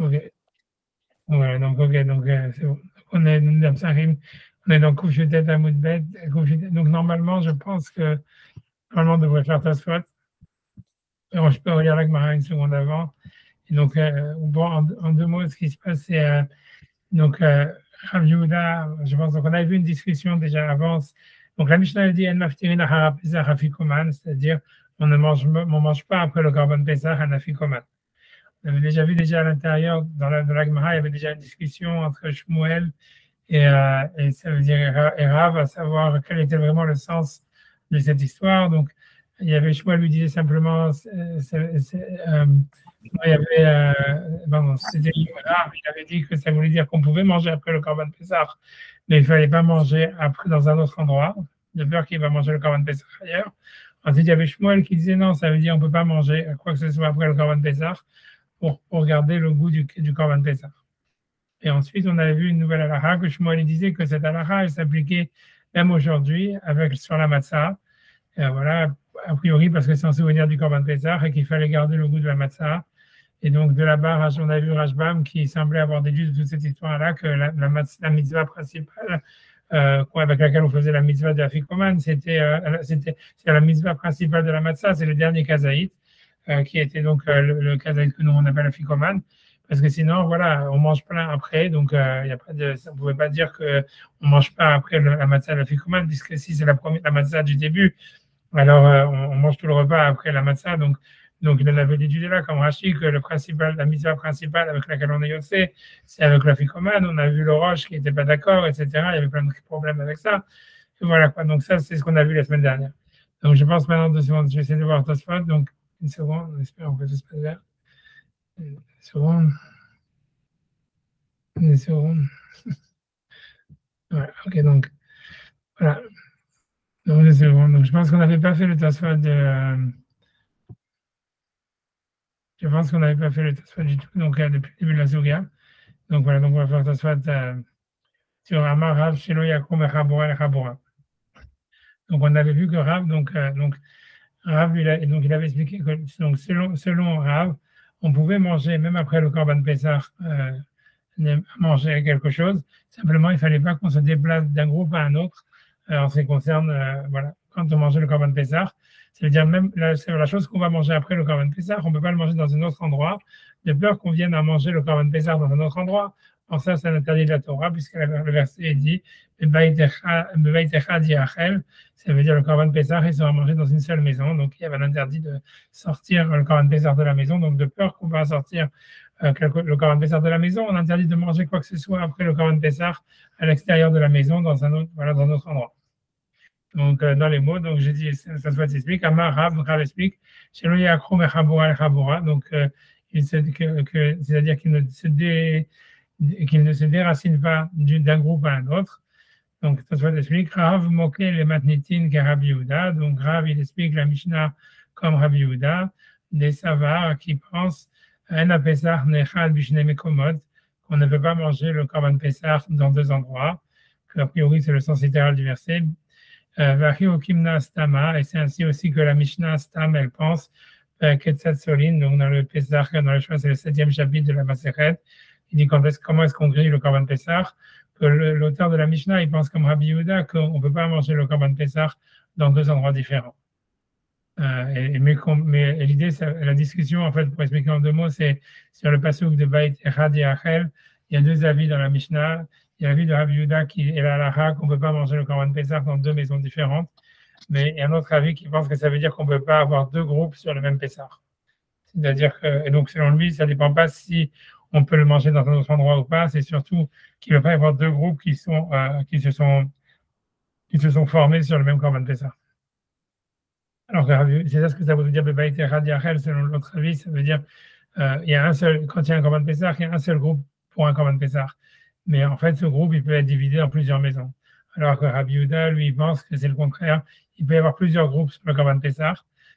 Ok. Ouais, donc, ok, donc, c'est bon. On est dans Psarim, on est dans Koufchetet à Moudbet. Donc, normalement, je pense que, normalement, on devrait faire Tosfot. Alors, je peux relire la Gemara une seconde avant. Et donc, bon, en deux mots, ce qui se passe, c'est, donc, Rav Yehuda, je pense qu'on avait vu une discussion déjà avant. Donc, la Mishnah elle dit En maftirin achara Pesach afikoman, c'est-à-dire on mange pas après le Korban Pesach un afikoman. On avait déjà vu déjà à l'intérieur, dans la Gemara, il y avait déjà une discussion entre Shmuel et ça veut dire et Rav, à savoir quel était vraiment le sens de cette histoire. Donc, il y avait Shmuel lui disait simplement, il y avait, pardon, c'était Rav, il avait dit que ça voulait dire qu'on pouvait manger après le Korban Pessah, mais il ne fallait pas manger après dans un autre endroit, de peur qu'il va manger le Korban Pessah ailleurs. Ensuite, il y avait Shmuel qui disait non, ça veut dire qu'on ne peut pas manger quoi que ce soit après le Korban Pessah pour garder le goût du Korban Pessah. Et ensuite, on avait vu une nouvelle halakha que Shmuel disait que cette halakha, elle s'appliquait même aujourd'hui sur la matzah. Voilà, a priori parce que c'est un souvenir du Korban Pessah et qu'il fallait garder le goût de la matzah. Et donc, de là-bas, on a vu Rashbam qui semblait avoir déduit de toute cette histoire-là que la mitzvah principale avec laquelle on faisait la mitzvah de Afikoman, c'est la mitzvah principale de la matzah, c'est le dernier kazaït, qui était donc le kazaït que nous on appelle Afikoman. Parce que sinon, voilà, on mange plein après, donc y a pas de, on ne pouvait pas dire qu'on ne mange pas après la matzah de l'afikoman, puisque si c'est la matzah du début, alors on mange tout le repas après la matzah. Donc il en avait déduit là, comme Rashi, que la mitzvah principale avec laquelle on est yossé, c'est avec l'afikoman. On a vu le Roche qui n'était pas d'accord, etc. Il y avait plein de problèmes avec ça. Et voilà quoi. Donc ça, c'est ce qu'on a vu la semaine dernière. Donc je pense maintenant 2 secondes, je vais essayer de voir Tosfot. Donc une seconde, espérons que tout se passe bien. Une seconde. Une seconde. Voilà, ok, donc, voilà. Donc, une seconde. Donc, je pense qu'on n'avait pas fait le Tosfot je pense qu'on n'avait pas fait le Tosfot du tout, donc, depuis le début de la Souga. Donc, voilà, donc on va faire le Tosfot sur Amar Rav, Shelo Yakum, Echabora, Echabora. Donc, on avait vu que Rav, Rav, il avait expliqué que, donc, selon Rav, on pouvait manger, même après le Korban Pessah, manger quelque chose. Simplement, il ne fallait pas qu'on se déplace d'un groupe à un autre en ce qui concerne, voilà, quand on mangeait le Korban Pessah. Ça veut dire même la chose qu'on va manger après le Korban Pessah, on ne peut pas le manger dans un autre endroit, de peur qu'on vienne à manger le Korban Pessah dans un autre endroit. Alors ça, c'est l'interdit de la Torah, puisque le verset est dit ça veut dire le Korban Pessah, il sera mangé dans une seule maison. Donc, il y avait l'interdit de sortir le Korban Pessah de la maison. Donc, de peur qu'on va sortir le Korban Pessah de la maison, on interdit de manger quoi que ce soit après le Korban Pessah à l'extérieur de la maison, dans un autre endroit. Donc, dans les mots, donc j'ai dit, ça se explique. Amar Rav explique, donc, c'est-à-dire qu'il ne se déracine pas d'un groupe à un autre. Donc, ça se explique. Rav moquait les matnitin qu'à Rabbi Yehuda. Donc, Rav, il explique la Mishnah comme Rabbi Yehuda, des savars qui pensent qu'on ne peut pas manger le Korban Pessah dans 2 endroits, que a priori c'est le sens littéral du verset. Et c'est ainsi aussi que la Mishnah Stam, elle pense, Ketzat Solin, donc dans le Pessah, dans le choix, c'est le 7e chapitre de la Masechet, il dit comment est-ce qu'on grille le Korban Pessah, que l'auteur de la Mishnah, il pense comme Rabbi Yehuda qu'on ne peut pas manger le Korban Pessah dans 2 endroits différents. Mais l'idée, la discussion, en fait, pour expliquer en 2 mots, c'est sur le passouk de Beit Echad Yachel. Il y a 2 avis dans la Mishnah. Il y a l'avis de Rabbi Yehuda qui est la halakha qu'on ne peut pas manger le Korban Pessah dans 2 maisons différentes. Mais il y a un autre avis qui pense que ça veut dire qu'on ne peut pas avoir 2 groupes sur le même Pessah. C'est-à-dire que, et donc selon lui, ça ne dépend pas si on peut le manger dans un autre endroit ou pas. C'est surtout qu'il ne peut pas y avoir 2 groupes qui se sont formés sur le même Korban Pessah. Alors, c'est ça ce que ça veut dire, Beit Echad Yachel, selon l'autre avis, ça veut dire il y a un seul, quand il y a un Korban Pessah, il y a un seul groupe pour un Korban Pessah. Mais en fait, ce groupe, il peut être divisé en plusieurs maisons. Alors que Rabbi Yehuda, lui, il pense que c'est le contraire. Il peut y avoir plusieurs groupes sur le Korban Pessah,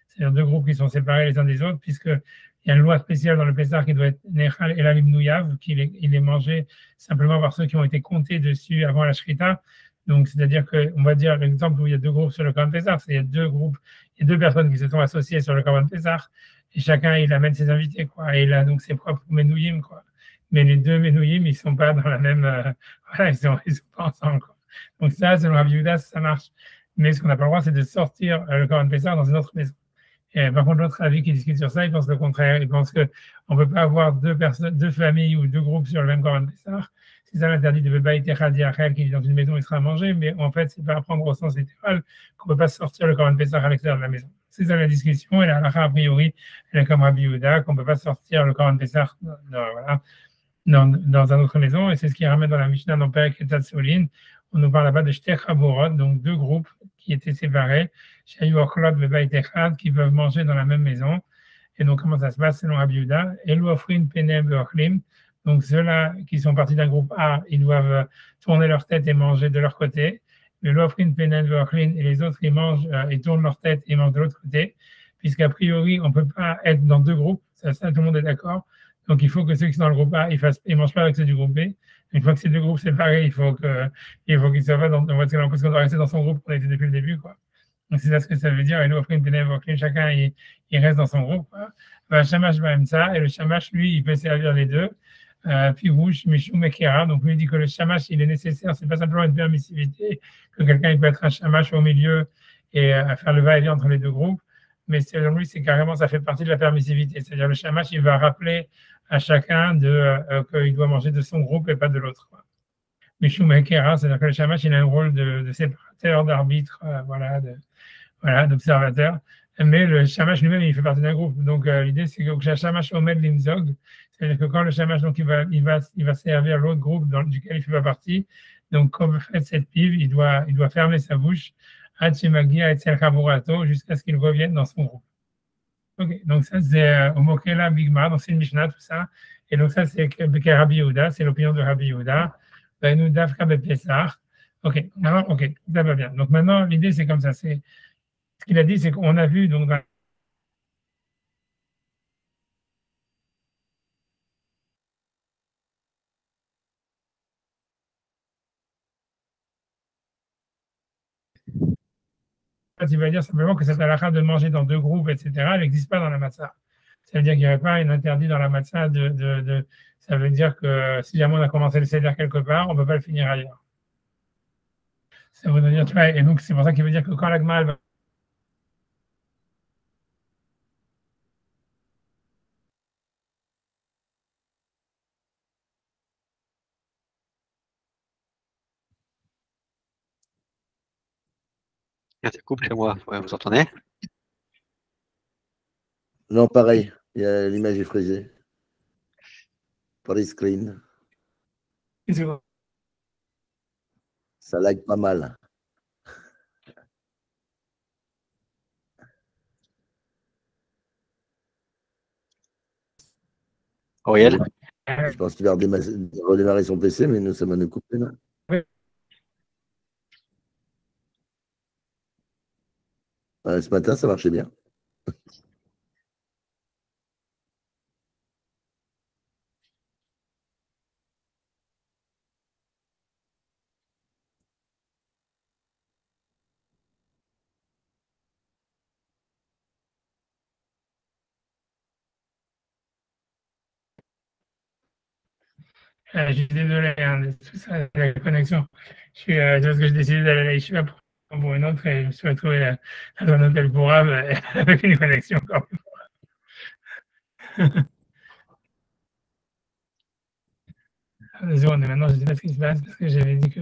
c'est-à-dire 2 groupes qui sont séparés les uns des autres, puisqu'il y a une loi spéciale dans le Pessah qui doit être Nechal Elalim Nouyav, il est mangé simplement par ceux qui ont été comptés dessus avant la Shrita. Donc, c'est-à-dire qu'on va dire l'exemple où il y a 2 groupes sur le Korban Pessah, il y a 2 groupes, il y a 2 personnes qui se sont associées sur le Korban Pessah, et chacun, il amène ses invités, quoi, et il a donc ses propres Menouïm, quoi. mais les deux Ménouïm, ils ne sont pas dans la même. Voilà, ils sont pas ensemble, quoi. Donc, ça, selon Rabbi Yehuda, ça marche. Mais ce qu'on n'a pas le droit, c'est de sortir le Corban Pessah dans une autre maison. Et par contre, l'autre avis qui discute sur ça, il pense le contraire. Il pense qu'on ne peut pas avoir deux personnes, deux familles ou deux groupes sur le même Corban Pessah. C'est ça l'interdit de Beba et Rachel qui vit dans une maison, il sera mangé, mais en fait, c'est pas à prendre au sens littéral qu'on ne peut pas sortir le Corban Pessah à l'extérieur de la maison. C'est ça la discussion, et la halakha, a priori, elle est comme Rabbi Yehuda, qu'on ne peut pas sortir le Corban Pessah voilà, dans une autre maison, et c'est ce qui ramène dans la Mishnah dans Perek et Tatsolin. On nous parle là-bas de Shtei Chaborot, donc deux groupes qui étaient séparés, Shayu Ochlot Bebait Echad, qui peuvent manger dans la même maison. Et donc, comment ça se passe selon Rabbi Yehuda? Elu Ofrin Penem Veochlim. Donc, ceux-là qui sont partis d'un groupe A, ils doivent tourner leur tête et manger de leur côté. Elu Ofrin Penem Veochlim, et les autres, ils mangent, ils tournent leur tête et mangent de l'autre côté. Puisqu'a priori, on ne peut pas être dans deux groupes. Ça, tout le monde est d'accord. Donc, il faut que ceux qui sont dans le groupe A, ils ne mangent pas avec ceux du groupe B. Une fois que ces deux groupes séparés, il faut qu'ils soient pas dans, parce qu'on doit rester dans son groupe qu'on a été depuis le début, quoi. Donc, c'est ça ce que ça veut dire. Et nous, offrir une ténèbre, chacun, il reste dans son groupe, quoi. Le Shamash va même ça. Et le Shamash, lui, il peut servir les deux. Puis rouge, Mishou, Mekera. Donc, lui, il dit que le Shamash, il est nécessaire. C'est pas simplement une permissivité, que quelqu'un, il peut être un Shamash au milieu et faire le va-et-vient entre les deux groupes. Mais selon lui, c'est carrément, ça fait partie de la permissivité. C'est-à-dire, le Shamash, il va rappeler à chacun qu'il doit manger de son groupe et pas de l'autre. Mishum Ekera, c'est-à-dire que le Shamash, il a un rôle de séparateur, d'arbitre, d'observateur. Mais le Shamash lui-même, il fait partie d'un groupe. Donc, l'idée, c'est que le Shamash omed limzog, c'est-à-dire que quand le Shamash, donc, il va servir l'autre groupe duquel il ne fait pas partie. Donc, comme fait cette pive, il doit fermer sa bouche, jusqu'à ce qu'il revienne dans son groupe. Ok, donc ça c'est Omokela Bigma, donc c'est une Mishnah, tout ça. Et donc ça c'est Rabbi Yehuda, c'est l'opinion de Rabbi Yehuda. Nous Dafka Bepesach. Ok, maintenant, ok, ça va bien. Donc maintenant, l'idée c'est comme ça. Ce qu'il a dit, c'est qu'on a vu donc il va dire simplement que cette halakha de manger dans deux groupes, etc., elle n'existe pas dans la matzah. Ça veut dire qu'il n'y aurait pas un interdit dans la matzah ça veut dire que si jamais on a commencé le seder quelque part, on ne peut pas le finir ailleurs. Ça veut dire, tu vois, et donc c'est pour ça qu'il veut dire que quand l'agma va Il y a des couples chez moi, ouais, vous entendez? Non, pareil, l'image est frisée. Freeze screen. Ça lag pas mal. Auriel? Je pense qu'il va redémarrer son PC, mais nous, ça va nous couper, non? Ce matin, ça marchait bien. Je suis désolé, hein, tout ça, la connexion. Parce que j'ai décidé d'aller à la Yeshiva pour une autre et je me suis retrouvé dans un hôtel pour Rav avec une connexion encore plus forte. Deux secondes, et maintenant je ne sais pas ce qui se passe parce que j'avais dit que.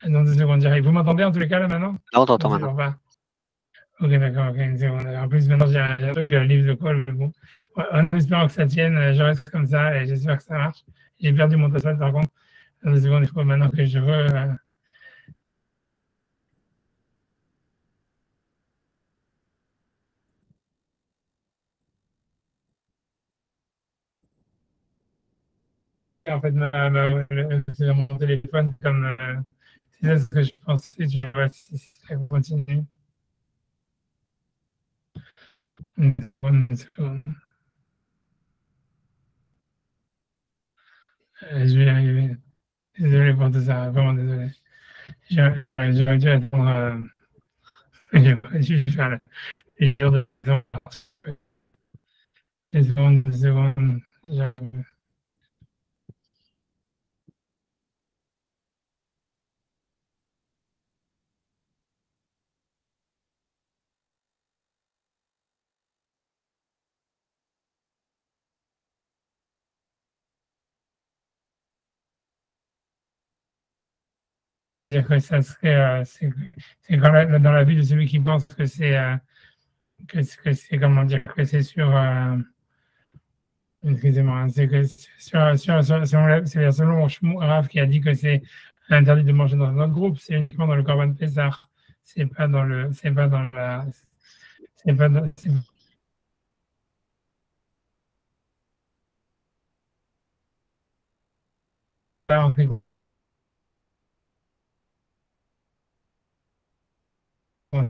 Non, 2 secondes, j'arrive. Vous m'entendez en tous les cas là maintenant? Là, on t'entend maintenant. Pas. Ok, d'accord, ok, une seconde. En plus, maintenant j'ai un truc, un livre de call. Bon. En espérant que ça tienne, je reste comme ça et j'espère que ça marche. J'ai perdu mon password par contre. 2 secondes, il faut maintenant que je en fait, c'est dans mon téléphone comme c'est ça ce que je pensais. Je vois si ça continue. Une seconde. Je vais y arriver. Désolé pour tout ça, vraiment désolé. J'aurais dû attendre. J'aurais dû faire les jours de 2 secondes. dire que ça serait, c'est dans la vue de celui qui pense que c'est, comment dire, que c'est sur, excusez-moi, c'est que c'est selon Rav qui a dit que c'est interdit de manger dans notre groupe, c'est uniquement dans le Corban Pessah, c'est pas dans le, c'est pas dans la, c'est pas dans, c'est pas en fait, je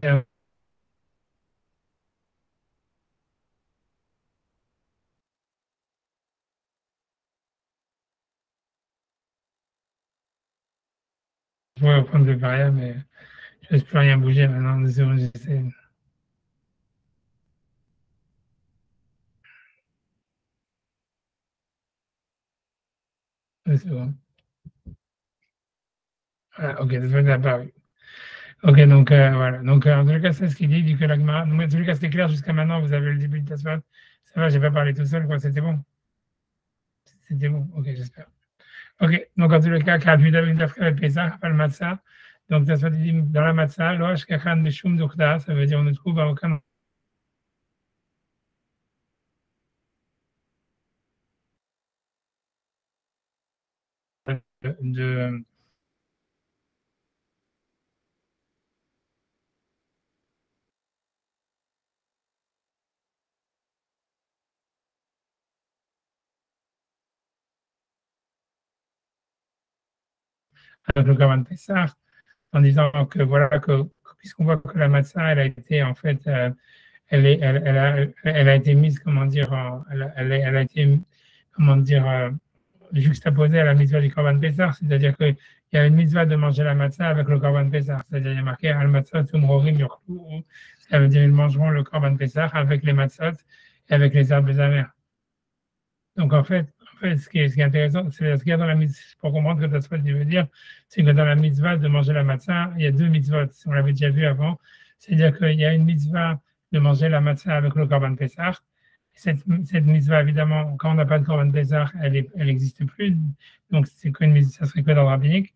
pourrais prendre le variable, mais je ne peux plus rien bouger maintenant, j'essaie. C'est bon. Voilà, ok, c'est apparu. Ok, donc voilà. Donc en tout cas, c'est ce qu'il dit que l'agma. En tout cas, c'était clair jusqu'à maintenant. Vous avez le début de ta soirée. Ça va, j'ai pas parlé tout seul, quoi. C'était bon. C'était bon. Ok, j'espère. Ok, donc en tout cas, Kavu David Dafka Pesach, pas le matzah. Donc, ça soit dit dans la matzah, loach kachan meshum dokta, ça veut dire on ne trouve à aucun de le Korban Pessah, en disant que voilà, puisqu'on voit que la matzah, elle a été en fait, elle a été mise, comment dire, elle a été, comment dire, juxtaposée à la mitzvah du Korban Pessah, c'est-à-dire qu'il y a une mitzvah de manger la matzah avec le Korban Pessah, c'est-à-dire il y a marqué al matzah tumrorim yorku, ça veut dire ils mangeront le Korban Pessah avec les matzot et avec les herbes amères. Donc en fait, ce qui est intéressant, c'est ce qu'il y a dans la mitzvah, pour comprendre que ça veut dire, c'est que dans la mitzvah de manger la matzah, il y a deux mitzvot, on l'avait déjà vu avant, c'est-à-dire qu'il y a une mitzvah de manger la matzah avec le Korban Pessah. Cette mitzvah, évidemment, quand on n'a pas de Korban Pessah, elle n'existe plus, donc c'est qu'une mitzvah, ça serait que dans le rabbinique.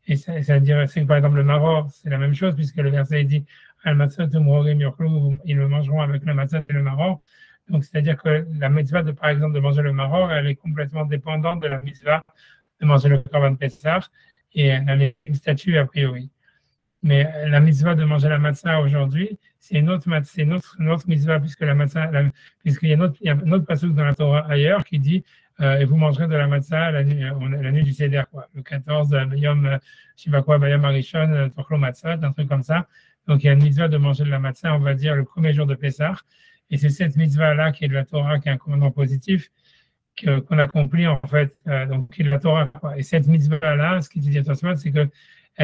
Et ça veut dire, c'est que par exemple le maror, c'est la même chose, puisque le verset dit al matzah tumrorim yorklu, ils le mangeront avec le matzah et le maror. Donc, c'est-à-dire que la mitzvah, par exemple, de manger le maror, elle est complètement dépendante de la mitzvah de manger le Korban Pessah et elle a les mêmes statuts a priori. Mais la mitzvah de manger la matzah aujourd'hui, c'est une autre mitzvah, puisque la matzah, puisqu'il y a un autre passage dans la Torah ailleurs qui dit et vous mangerez de la matzah la nuit du Seder, quoi. Le 14, Bayom, je sais pas quoi, Bayom Arishon, Tochlo Matzah, un truc comme ça. Donc, il y a une mitzvah de manger de la matzah, on va dire, le premier jour de Pessah. Et c'est cette mitzvah-là qui est de la Torah, qui est un commandement positif, qu'on accomplit en fait, donc qui est de la Torah, quoi. Et cette mitzvah-là, ce qui dit attention, c'est qu'elle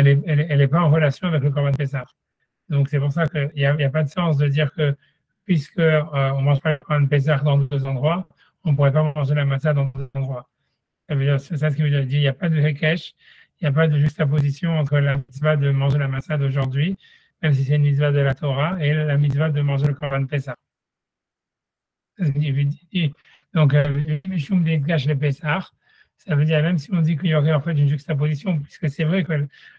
n'est pas en relation avec le Korban Pessah. Donc c'est pour ça qu'il n'y a pas de sens de dire que puisque on ne mange pas le Korban Pessah dans deux endroits, on ne pourrait pas manger la matzah dans deux endroits. Ça veut dire, c'est ça ce qui veut dire. Il n'y a pas de hekesh, il n'y a pas de juxtaposition entre la mitzvah de manger la matzah d'aujourd'hui, même si c'est une mitzvah de la Torah, et la mitzvah de manger le Korban Pessah. Donc, Mishum Degash le Pessah, ça veut dire, même si on dit qu'il y aurait en fait une juxtaposition, puisque c'est vrai que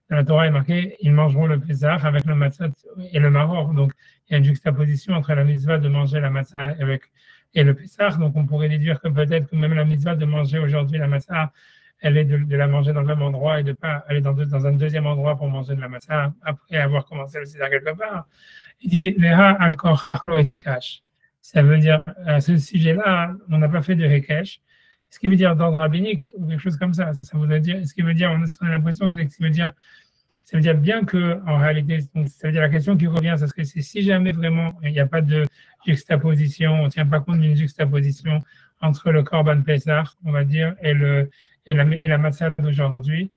dans la Torah est marqué, ils mangeront le Pessah avec le matzah et le maror. Donc, il y a une juxtaposition entre la mitzvah de manger la matzah et le Pessah. Donc, on pourrait déduire que peut-être que même la mitzvah de manger aujourd'hui la matzah, elle est de la manger dans le même endroit et de ne pas aller dans un deuxième endroit pour manger de la matzah après avoir commencé le Seder quelque part. Il dit, Léha encore cash. Ça veut dire, à ce sujet-là, on n'a pas fait de Hekesh. Ce qui veut dire d'ordre rabbinique ou quelque chose comme ça. Ça voudrait dire, ce qui veut dire, on a l'impression que ça veut dire bien que, en réalité, donc, ça veut dire la question qui revient, c'est que si jamais vraiment il n'y a pas de juxtaposition, on ne tient pas compte d'une juxtaposition entre le Korban Pessah, on va dire, et la matzah d'aujourd'hui,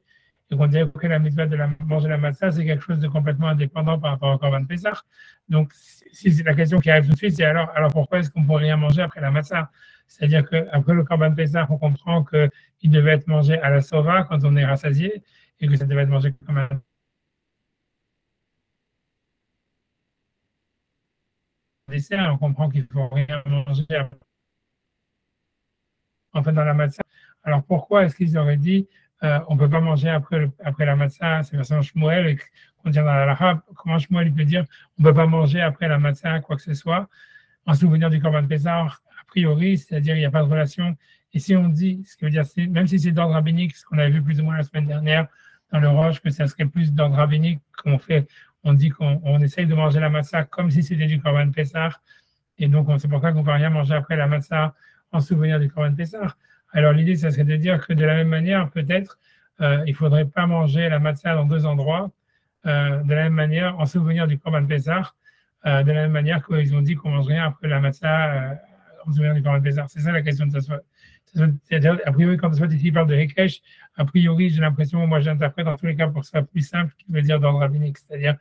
Donc, on dirait que la mitzvah de manger la matzah, c'est quelque chose de complètement indépendant par rapport au Korban Pessah. Donc, si c'est la question qui arrive tout de suite, c'est alors pourquoi est-ce qu'on ne pourrait rien manger après la matzah? C'est-à-dire qu'après le Korban Pessah, on comprend qu'il devait être mangé à la sova quand on est rassasié et que ça devait être mangé comme un dessert. On comprend qu'il ne faut rien manger en fait dans la matzah. Alors pourquoi est-ce qu'ils auraient dit on ne peut pas manger après la matzah? C'est version Shmuel qu'on dit dans la halakha. Comment Shmuel il peut dire on ne peut pas manger après la matzah quoi que ce soit en souvenir du Korban Pessah a priori, c'est-à-dire il n'y a pas de relation. Et si on dit, ce qui veut dire, même si c'est d'ordre rabbinique, ce qu'on avait vu plus ou moins la semaine dernière dans le Roche, que ça serait plus d'ordre rabbinique, on dit qu'on essaye de manger la matzah comme si c'était du Korban Pessah. Et donc, c'est pour ça qu'on ne peut rien manger après la matzah en souvenir du Korban Pessah. Alors, l'idée, ça serait de dire que de la même manière, peut-être, il ne faudrait pas manger la matzah dans deux endroits, de la même manière, en souvenir du Korban Pessah, de la même manière qu'ils ont dit qu'on ne mange rien après la matzah en souvenir du Korban Pessah. C'est ça la question de Tosfot. C'est-à-dire, a priori, quand Tosfot ici parle de Hekesh, a priori, j'ai l'impression, moi j'interprète dans tous les cas pour que ce soit plus simple, qu'il veut dire d'ordre rabbinique. C'est-à-dire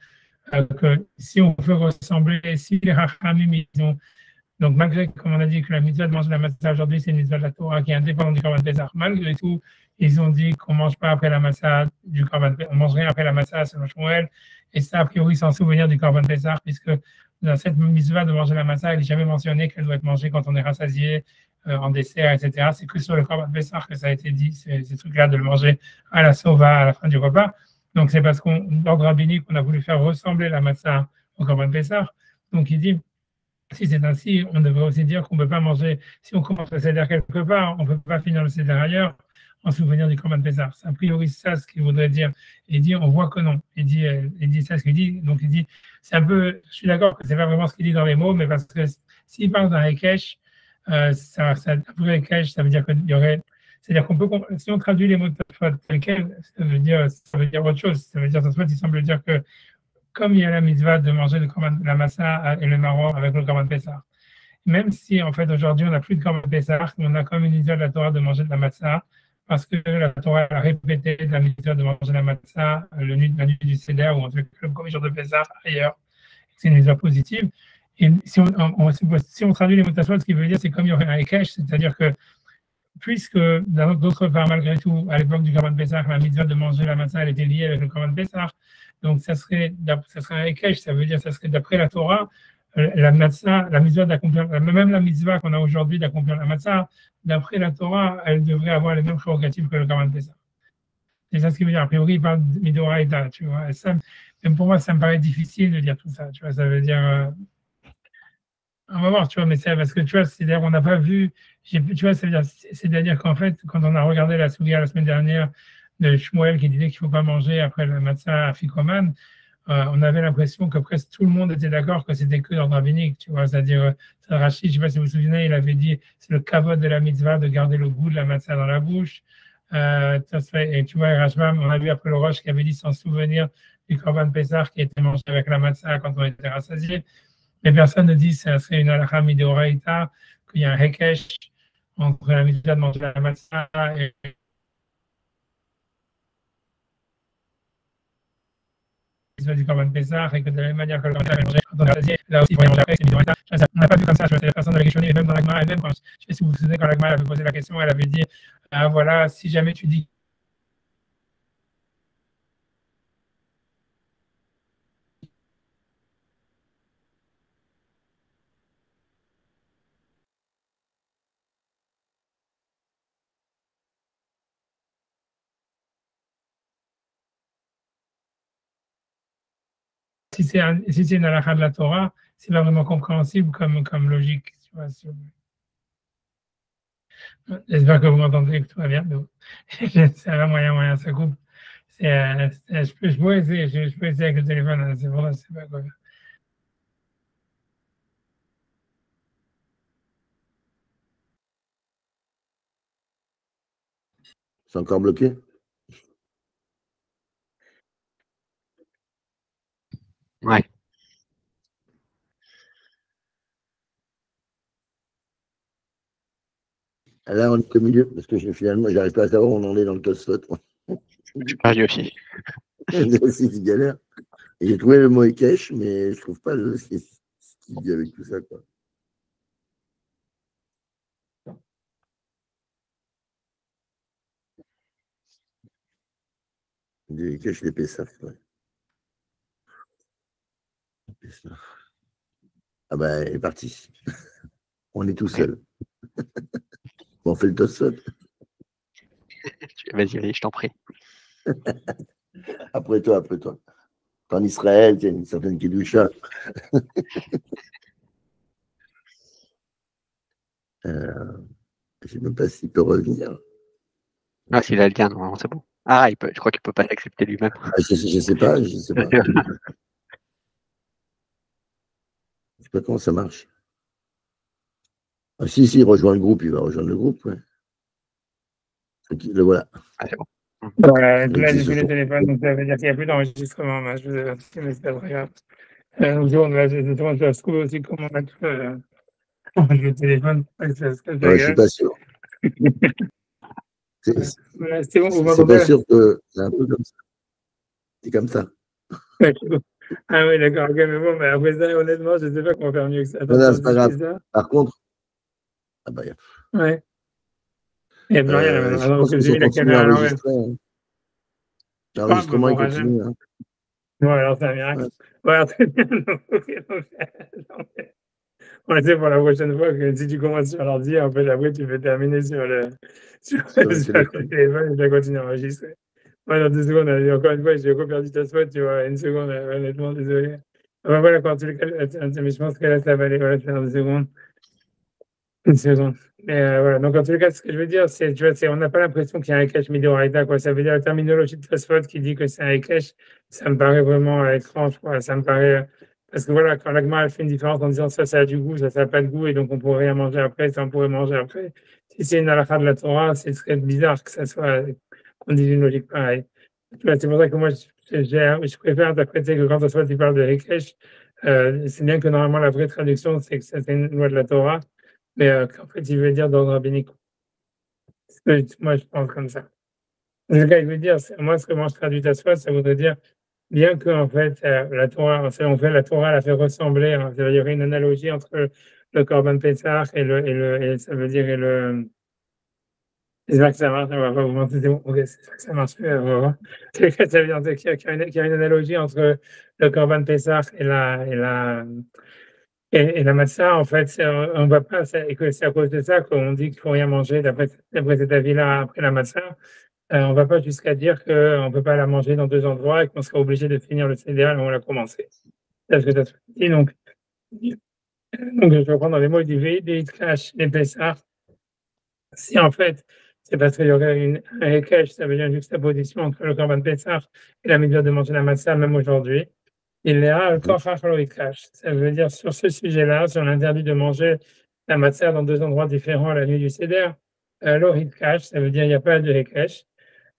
que si on veut ressembler, si les Rachamim, ils ont. Donc, malgré, comme on a dit, que la mitzvah de manger la matzah aujourd'hui, c'est une mitzvah de la Torah qui est indépendante du Korban Pessah, malgré tout, ils ont dit qu'on ne mange pas après la matzah du Korban Pessah, on ne mange rien après la matzah selon Shmuel, et ça, a priori, sans souvenir du Korban Pessah, puisque dans cette mitzvah de manger la matzah, il n'est jamais mentionné qu'elle doit être mangée quand on est rassasié, en dessert, etc. C'est que sur le Korban Pessah que ça a été dit, ces trucs-là, de le manger à la sova, à la fin du repas. Donc, c'est parce qu'on, d'ordre rabbinique, on a voulu faire ressembler la matzah au Korban Pessah. Donc, il dit, si c'est ainsi, on devrait aussi dire qu'on ne peut pas manger, si on commence le seder quelque part, on ne peut pas finir le seder ailleurs en souvenir du Korban Pessah. C'est a priori ça ce qu'il voudrait dire. Il dit, on voit que non. Il dit ça ce qu'il dit. Donc il dit, c'est un peu, je suis d'accord que ce n'est pas vraiment ce qu'il dit dans les mots, mais parce que s'il parle d'un Hekesh, après Hekesh, ça veut dire qu'il y aurait, c'est-à-dire qu'on peut, si on traduit les mots de Tosfot tel quel, ça veut dire autre chose. Ça veut dire, Tosfot, il semble dire que comme il y a la mitzvah de manger la massa et le maror avec le Korban Pessah. Même si, en fait, aujourd'hui, on n'a plus de Korban Pessah, on a comme une mitzvah de la Torah de manger de la matzah, parce que la Torah a répété la mitzvah de manger la matzah la nuit du Seder, ou en tout cas le premier jour de Pessah ailleurs. C'est une mitzvah positive. Et si on traduit les mots de ce qu'il veut dire, c'est comme il y aurait un Hekesh, c'est-à-dire que puisque, d'autre part, malgré tout, à l'époque du Korban Pessah, la mitzvah de manger la matzah, elle était liée avec le Korban Pessah. Donc, ça serait un Hekesh, ça veut dire ça serait d'après la Torah, la matzah, la mitzvah d'accomplir, même la mitzvah qu'on a aujourd'hui d'accomplir la matzah, d'après la Torah, elle devrait avoir les mêmes prérogatives que le Korban Pessah. C'est ça ce qui veut dire. A priori, il parle de Midoraïta, tu vois. Ça, même pour moi, ça me paraît difficile de dire tout ça, tu vois. Ça veut dire. On va voir, tu vois, mais c'est parce que tu vois, c'est-à-dire on n'a pas vu, tu vois, c'est-à-dire qu'en fait, quand on a regardé la Sougia la semaine dernière de Shmuel qui disait qu'il ne faut pas manger après le matzah à Fikoman, on avait l'impression que presque tout le monde était d'accord que c'était que l'ordre rabbinique, tu vois, c'est-à-dire, Rachid, je ne sais pas si vous vous souvenez, il avait dit, c'est le kavod de la mitzvah de garder le goût de la matzah dans la bouche. Et tu vois, Rashbam, on a vu après le Roche qui avait dit sans souvenir du Korban Pessah qui était mangé avec la matzah quand on était rassasié. Les personnes ne disent que c'est une halakha midoraïta, qu'il y a un hekesh entre la mitzvah de manger la matzah et la mitzvah du Korban Pessah, et que de la même manière que le Korban Pessah est mangé quand on est rassasié, là aussi, il faut y manger après, c'est midoraïta. On n'a pas vu comme ça, je vois, personne n'avait questionné, et même dans la Gemara elle-même, je ne sais pas si vous vous souvenez, quand la Gemara avait posé la question, elle avait dit, voilà, si jamais tu dis si c'est une halakha de la Torah, c'est pas vraiment compréhensible comme logique. Tu vois, j'espère que vous m'entendez, que tout va bien. Ça va, moyen, ça coupe. Je peux essayer, je peux essayer avec le téléphone, hein, c'est bon, c'est pas quoi. C'est encore bloqué? Ouais. Là, on est au milieu, parce que finalement, j'arrive pas à savoir où on en est dans le Tosfot. J'ai perdu aussi. C'est une galère. Et j'ai trouvé le mot Ekesh, mais je trouve pas ce qui dit avec tout ça, quoi. Des Ekesh, des Pessah, ouais. Ah ben, il est parti. On est tout seul. On fait le Tosfot. Vas-y, je t'en prie. Après toi. En Israël, il y a une certaine Kedusha. Je ne sais même pas s'il peut revenir. Ah, s'il a le lien, normalement, c'est bon. Ah, je crois qu'il peut pas l'accepter lui-même. Je sais pas. Je sais pas comment ça marche. Ah, si, il rejoint le groupe, il va rejoindre le groupe, ouais. Le voilà. Ah, c'est bon. Voilà, là, j'ai tous les téléphones, donc ça veut dire qu'il n'y a plus d'enregistrement. Je mais c'est pas très grave. Je dois trouver aussi comment mettre le téléphone. Je suis pas sûr. C'est bon, vous C'est m'entendez? pas sûr que c'est un peu comme ça. C'est comme ça. Ah oui, d'accord. Okay, mais bon, mais après ça, honnêtement, je ne sais pas comment faire mieux que ça. Attends, Non, c'est pas grave. Par contre, ah bah, ouais. Il n'y a plus rien là maintenant. Je pense qu'ils ont continué à enregistrer. L'enregistrement, il continue. Hein. Ouais, alors c'est un miracle. Ouais, très bien. On essaie pour la prochaine fois que si tu commences sur l'ordi, en fait, après, tu peux terminer sur le téléphone et tu continues à enregistrer. Ouais, dans 2 secondes, encore une fois, j'ai encore perdu ta spot, tu vois, une seconde, honnêtement, désolé. Enfin, voilà, quand tu le mais je pense que là, ça va aller, voilà, faire 2 secondes. Une seconde. Mais voilà, donc en tout cas, ce que je veux dire, c'est, tu vois, on n'a pas l'impression qu'il y a un cache midorita, quoi. Ça veut dire la terminologie de Tosfot qui dit que c'est un cache, ça me paraît vraiment étrange, quoi. Ça me paraît. Parce que voilà, quand l'agma fait une différence en disant ça a du goût, ça n'a pas de goût, et donc on pourrait rien manger après, ça on pourrait manger après. Si c'est une halakha de la Torah, c'est très bizarre que ça soit, qu'on dise une logique pareille. Tu vois, c'est pour ça que moi, je préfère interpréter que quand Tosfot il parle de Hekesh, c'est bien que normalement la vraie traduction, c'est que c'est une loi de la Torah. Mais qu'en fait, il veut dire d'ordre rabbinique. Moi, je pense comme ça. Le gars, il veut dire, moi, ce que moi je traduis Tosfot, ça voudrait dire, bien que en fait, la Torah, on fait la Torah, la fait ressembler, hein, ça veut dire une analogie entre le Corban Pessah et ça veut dire, c'est ça que ça marche, on va pas vous mentir, c'est bon, ok, c'est ça que ça marche, on va voir. Ça veut dire qu'il y a une analogie entre le Corban Pessah et la matzah, en fait, on va pas, et que c'est à cause de ça qu'on dit qu'il faut rien manger d'après cet avis-là après la matzah. On va pas jusqu'à dire qu'on peut pas la manger dans 2 endroits et qu'on sera obligé de finir le céréal où on l'a commencé. C'est ce que tu as dit. Donc, je vais prendre les mots du des cash, des Pessah. Si en fait, c'est parce qu'il y aurait un Hekesh, ça veut dire une juxtaposition entre le Corban Pessah et la méthode de manger la matzah, même aujourd'hui. Il y a ça veut dire sur ce sujet-là, sur l'interdit de manger la matière dans 2 endroits différents à la nuit du Seder, l'Oritkash, ça veut dire il n'y a pas de Hekesh,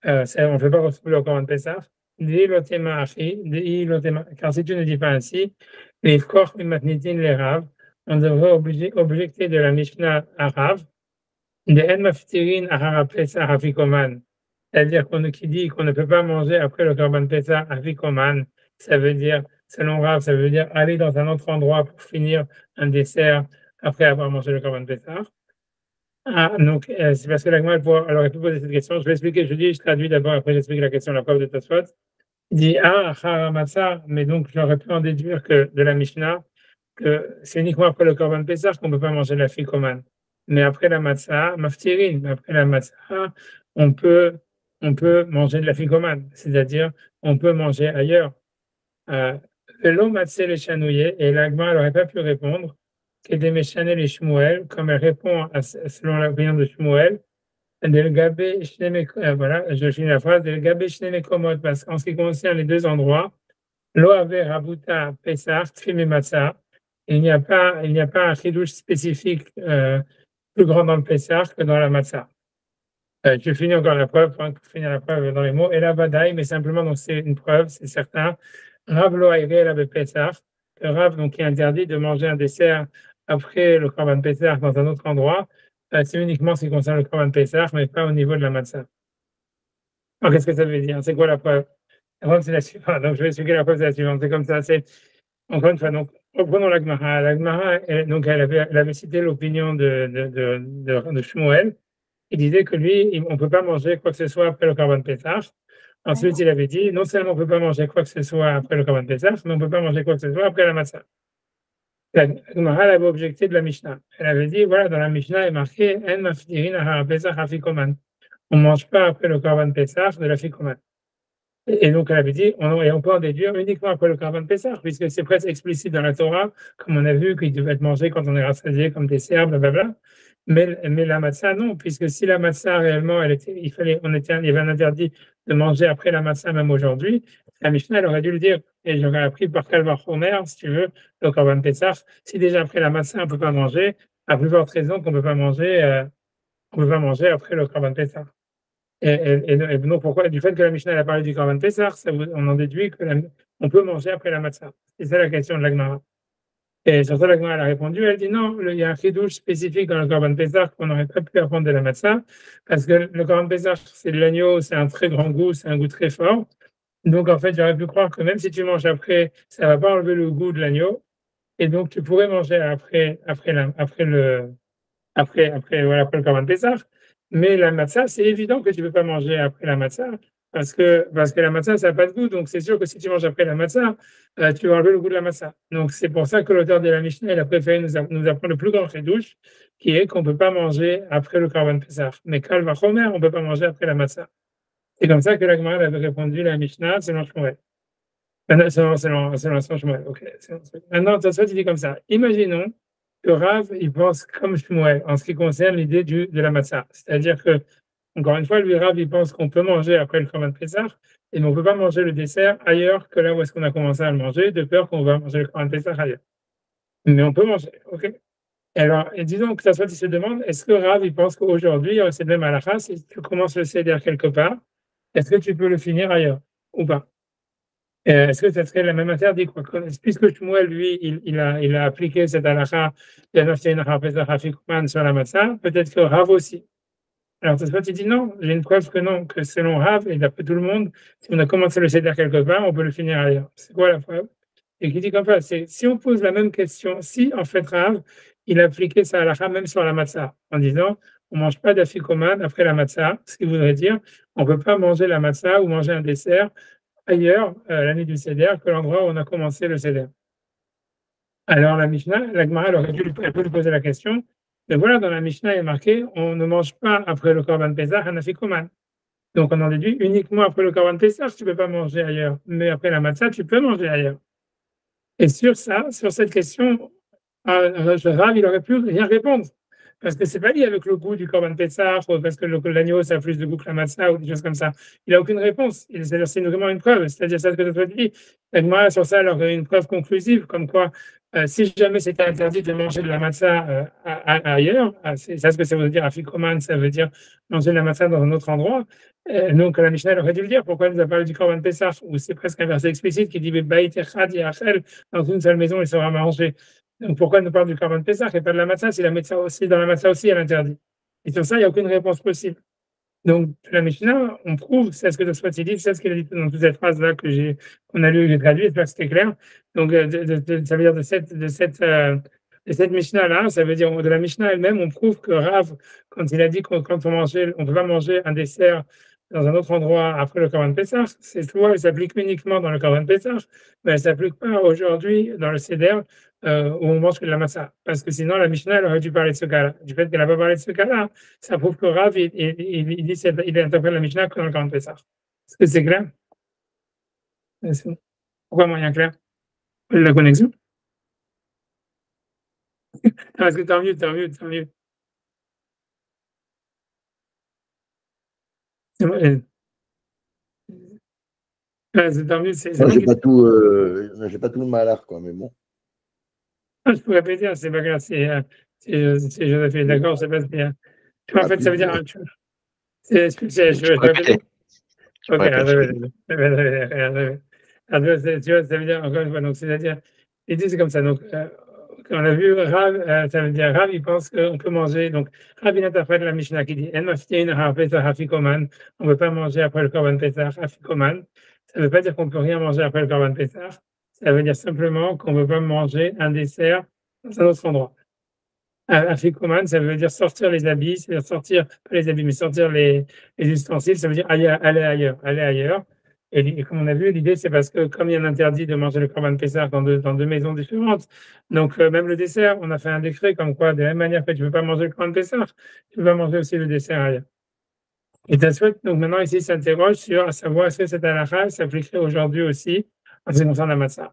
on ne fait pas ressembler au Coran de Pessah. Car si tu ne dis pas ainsi, les Koch Matnitin les Rav, on devrait objecter de la Mishnah à Rav, de En Maftirin Ahara Pessah Afikoman, c'est-à-dire qui dit qu'on ne peut pas manger après le Corban Pessah Afikoman, ça veut dire, selon Rav, ça veut dire aller dans un autre endroit pour finir un dessert après avoir mangé le Corban Pessah. Ah, donc, c'est parce que l'agma, elle aurait pu poser cette question. Je vais expliquer, je traduis d'abord, après j'explique la question, la preuve de Tosfot. Il dit, Haramatsa, mais donc j'aurais pu en déduire que de la Mishnah, que c'est uniquement après le Corban Pessah qu'on ne peut pas manger la fikoman. Mais après la matzah, maftirin, après la matzah, on peut, manger de la fikoman, c'est-à-dire on peut manger ailleurs. Velo matzeh les chanouillés, et l'agma n'aurait pas pu répondre, que des méchanés les Shmuel, comme elle répond selon l'opinion de Shmuel, voilà, je finis la phrase, parce qu'en ce qui concerne les 2 endroits, Loave Rabuta Pesach, Tfim Matzah, il n'y a pas un chidouche spécifique plus grand dans le Pesach que dans la Matzah. Je finis encore la preuve, pour finir la preuve dans les mots, et la Badaï, mais simplement, donc c'est une preuve, c'est certain. Rav Lo Aire la Pesach, que Rav, donc, qui interdit de manger un dessert après le Korban Pesach dans un autre endroit, c'est uniquement ce qui concerne le Korban Pesach, mais pas au niveau de la Matzah. Alors, qu'est-ce que ça veut dire? C'est quoi la preuve? La preuve, c'est la suivante. Donc, je vais expliquer la preuve, c'est la suivante. C'est comme ça. C'est, encore une fois, donc, reprenons la Gemara. La Gemara, donc, elle avait cité l'opinion de Shmuel. Il disait que lui, on ne peut pas manger quoi que ce soit après le Korban Pessah. Ensuite, il avait dit, non seulement on ne peut pas manger quoi que ce soit après le Korban Pessah, mais on ne peut pas manger quoi que ce soit après la Matzah. La Gemara avait objecté de la Mishnah. Elle avait dit, voilà, dans la Mishnah, il est marqué, En maftirin ahar Pesach afikoman. On ne mange pas après le Korban Pessah de la fikoman. Et donc, elle avait dit, on peut en déduire uniquement après le Korban Pessah, puisque c'est presque explicite dans la Torah, comme on a vu qu'il devait être mangé quand on est rassasié, comme dessert, blablabla. Mais la matzah, non, puisque si la matzah réellement, il y avait un interdit de manger après la matzah, même aujourd'hui, la Mishnah, elle aurait dû le dire, et j'aurais appris par Kalvar Homer, si tu veux, le Korban Pessah. Si déjà après la matzah, on ne peut pas manger, à plus forte raison qu'on ne peut pas manger, après le Korban Pessah. Et donc, pourquoi, du fait que la Mishnah a parlé du Korban Pessah, on en déduit qu'on peut manger après la matzah. C'est ça la question de la Gemara. Et sur ça, la Gemara a répondu, elle dit non, il y a un chidouche spécifique dans le Korban Pessah qu'on n'aurait pas pu apprendre de la matzah, parce que le Korban Pessah, c'est de l'agneau, c'est un très grand goût, c'est un goût très fort. Donc, en fait, j'aurais pu croire que même si tu manges après, ça ne va pas enlever le goût de l'agneau. Et donc, tu pourrais manger après le Korban Pessah. Mais la matzah, c'est évident que tu ne peux pas manger après la matzah, parce que la matzah, ça n'a pas de goût. Donc, c'est sûr que si tu manges après la matzah, tu vas enlever le goût de la matzah. Donc, c'est pour ça que l'auteur de la Mishnah, il a préféré nous apprendre le plus grand chidouche, qui est qu'on ne peut pas manger après le Korban Pessah. Mais Kal Vachomer, on ne peut pas manger après la matzah. C'est comme ça que la Gemara avait répondu la Mishnah selon Shmuel. Selon Shmuel, ok. Maintenant, Tosfot, il dit comme ça. Imaginons que Rav, il pense comme Shmuel en ce qui concerne l'idée de la matzah. C'est-à-dire que, encore une fois, lui, Rav, il pense qu'on peut manger après le Korban Pessah, mais on ne peut pas manger le dessert ailleurs que là où est-ce qu'on a commencé à le manger, de peur qu'on va manger le Korban Pessah ailleurs. Mais on peut manger, ok? Alors, et disons que Tosfot, il se demande, est-ce que Rav, il pense qu'aujourd'hui, c'est le même halakha, si tu commences le seder quelque part, est-ce que tu peux le finir ailleurs ou pas? Est-ce que ça serait la même interdit, quoi? Puisque Shmuel, lui, il a appliqué cette halakha sur la matzah, peut-être que Rav aussi. Alors, cette fois, il dit non, j'ai une preuve que non, que selon Rav, et d'après tout le monde, si on a commencé le seder quelque part, on peut le finir ailleurs. C'est quoi la preuve? Et qui dit comme ça, c'est si on pose la même question, si en fait Rav, il a appliqué sa halakha même sur la matzah, en disant on ne mange pas d'afikoman après la matzah, ce qui voudrait dire on ne peut pas manger la matzah ou manger un dessert ailleurs, la nuit du Seder, que l'endroit où on a commencé le Seder. Alors la Mishnah, la Gemara, elle peut lui poser la question, mais voilà, dans la Mishnah, il est marqué, on ne mange pas après le Korban Pesach un afikoman. Donc on en déduit uniquement après le Korban Pesach, tu ne peux pas manger ailleurs. Mais après la matzah, tu peux manger ailleurs. Et sur cette question, Rav, il aurait pu rien répondre. Parce que c'est pas lié avec le goût du Korban Pessah, ou parce que l'agneau, ça a plus de goût que la matzah, ou des choses comme ça. Il n'a aucune réponse. C'est vraiment une preuve. C'est-à-dire, ça, ce que tu dis. Moi, sur ça, il aurait une preuve conclusive, comme quoi, si jamais c'était interdit de manger de la matzah ailleurs, c'est ça ce que ça veut dire, afikoman, ça veut dire manger de la matzah dans un autre endroit. Donc, la Mishnah aurait dû le dire. Pourquoi elle nous a parlé du Korban Pessah, où c'est presque un verset explicite qui dit, dans une seule maison, il sera mangé. Donc pourquoi elle nous parle du Korban Pessah et pas de la matzah si la matzah aussi, dans la matzah aussi, elle interdit? Et sur ça, il n'y a aucune réponse possible. Donc, la Mishnah, on prouve, c'est ce que Tosfot dit, c'est ce qu'il a dit dans toute cette phrase-là qu'on a lu et que j'ai traduit, j'espère que c'était clair. Donc, ça veut dire de cette Mishnah-là, ça veut dire de la Mishnah elle-même, on prouve que Rav, quand il a dit qu'on ne peut pas manger un dessert dans un autre endroit après le Korban Pessah, cette loi, elle s'applique uniquement dans le Korban Pessah, mais elle ne s'applique pas aujourd'hui dans le Seder où on mange que de la matzah. Parce que sinon, la Mishnah, elle aurait dû parler de ce cas-là. Du fait qu'elle n'a pas parlé de ce cas-là, ça prouve que Rav, il interprète la Mishnah que dans le Korban Pessah. Est-ce que c'est clair? Pourquoi moyen clair? La connexion? Parce que t'es en mute. C'est moi, c'est tant mieux, c'est Moi, moi j'ai qui. pas tout le malheur, quoi, mais bon. Je pourrais pas dire, c'est pas grave, c'est Joséphine, d'accord, c'est pas. En fait, ça veut dire. Je peux répéter? Ok, tu vois, ça veut dire, encore une fois, donc c'est-à-dire, l'idée c'est comme ça. Donc, On a vu Rav, ça veut dire Rav, il pense qu'on peut manger. Donc, Rav, il interprète la Mishnah qui dit En maftin ha-pesach afikoman. On ne peut pas manger après le Korban Pesach afikoman. Ça ne veut pas dire qu'on ne peut rien manger après le Korban Pesach. Ça veut dire simplement qu'on ne peut pas manger un dessert dans un autre endroit. Afikoman, ça veut dire sortir les habits, c'est-à-dire sortir, pas les habits, mais sortir les ustensiles, ça veut dire aller ailleurs, aller ailleurs. Et comme on a vu, l'idée, c'est parce que comme il y a un interdit de manger le Korban Pessah dans deux maisons différentes, donc même le dessert, on a fait un décret comme quoi, de la même manière que tu ne peux pas manger le Korban Pessah, tu ne peux pas manger aussi le dessert ailleurs. Et Tosfot, donc maintenant ici, s'interroge sur, à savoir, est-ce que cette halakha s'appliquerait aujourd'hui aussi en ce qui concerne la matzah.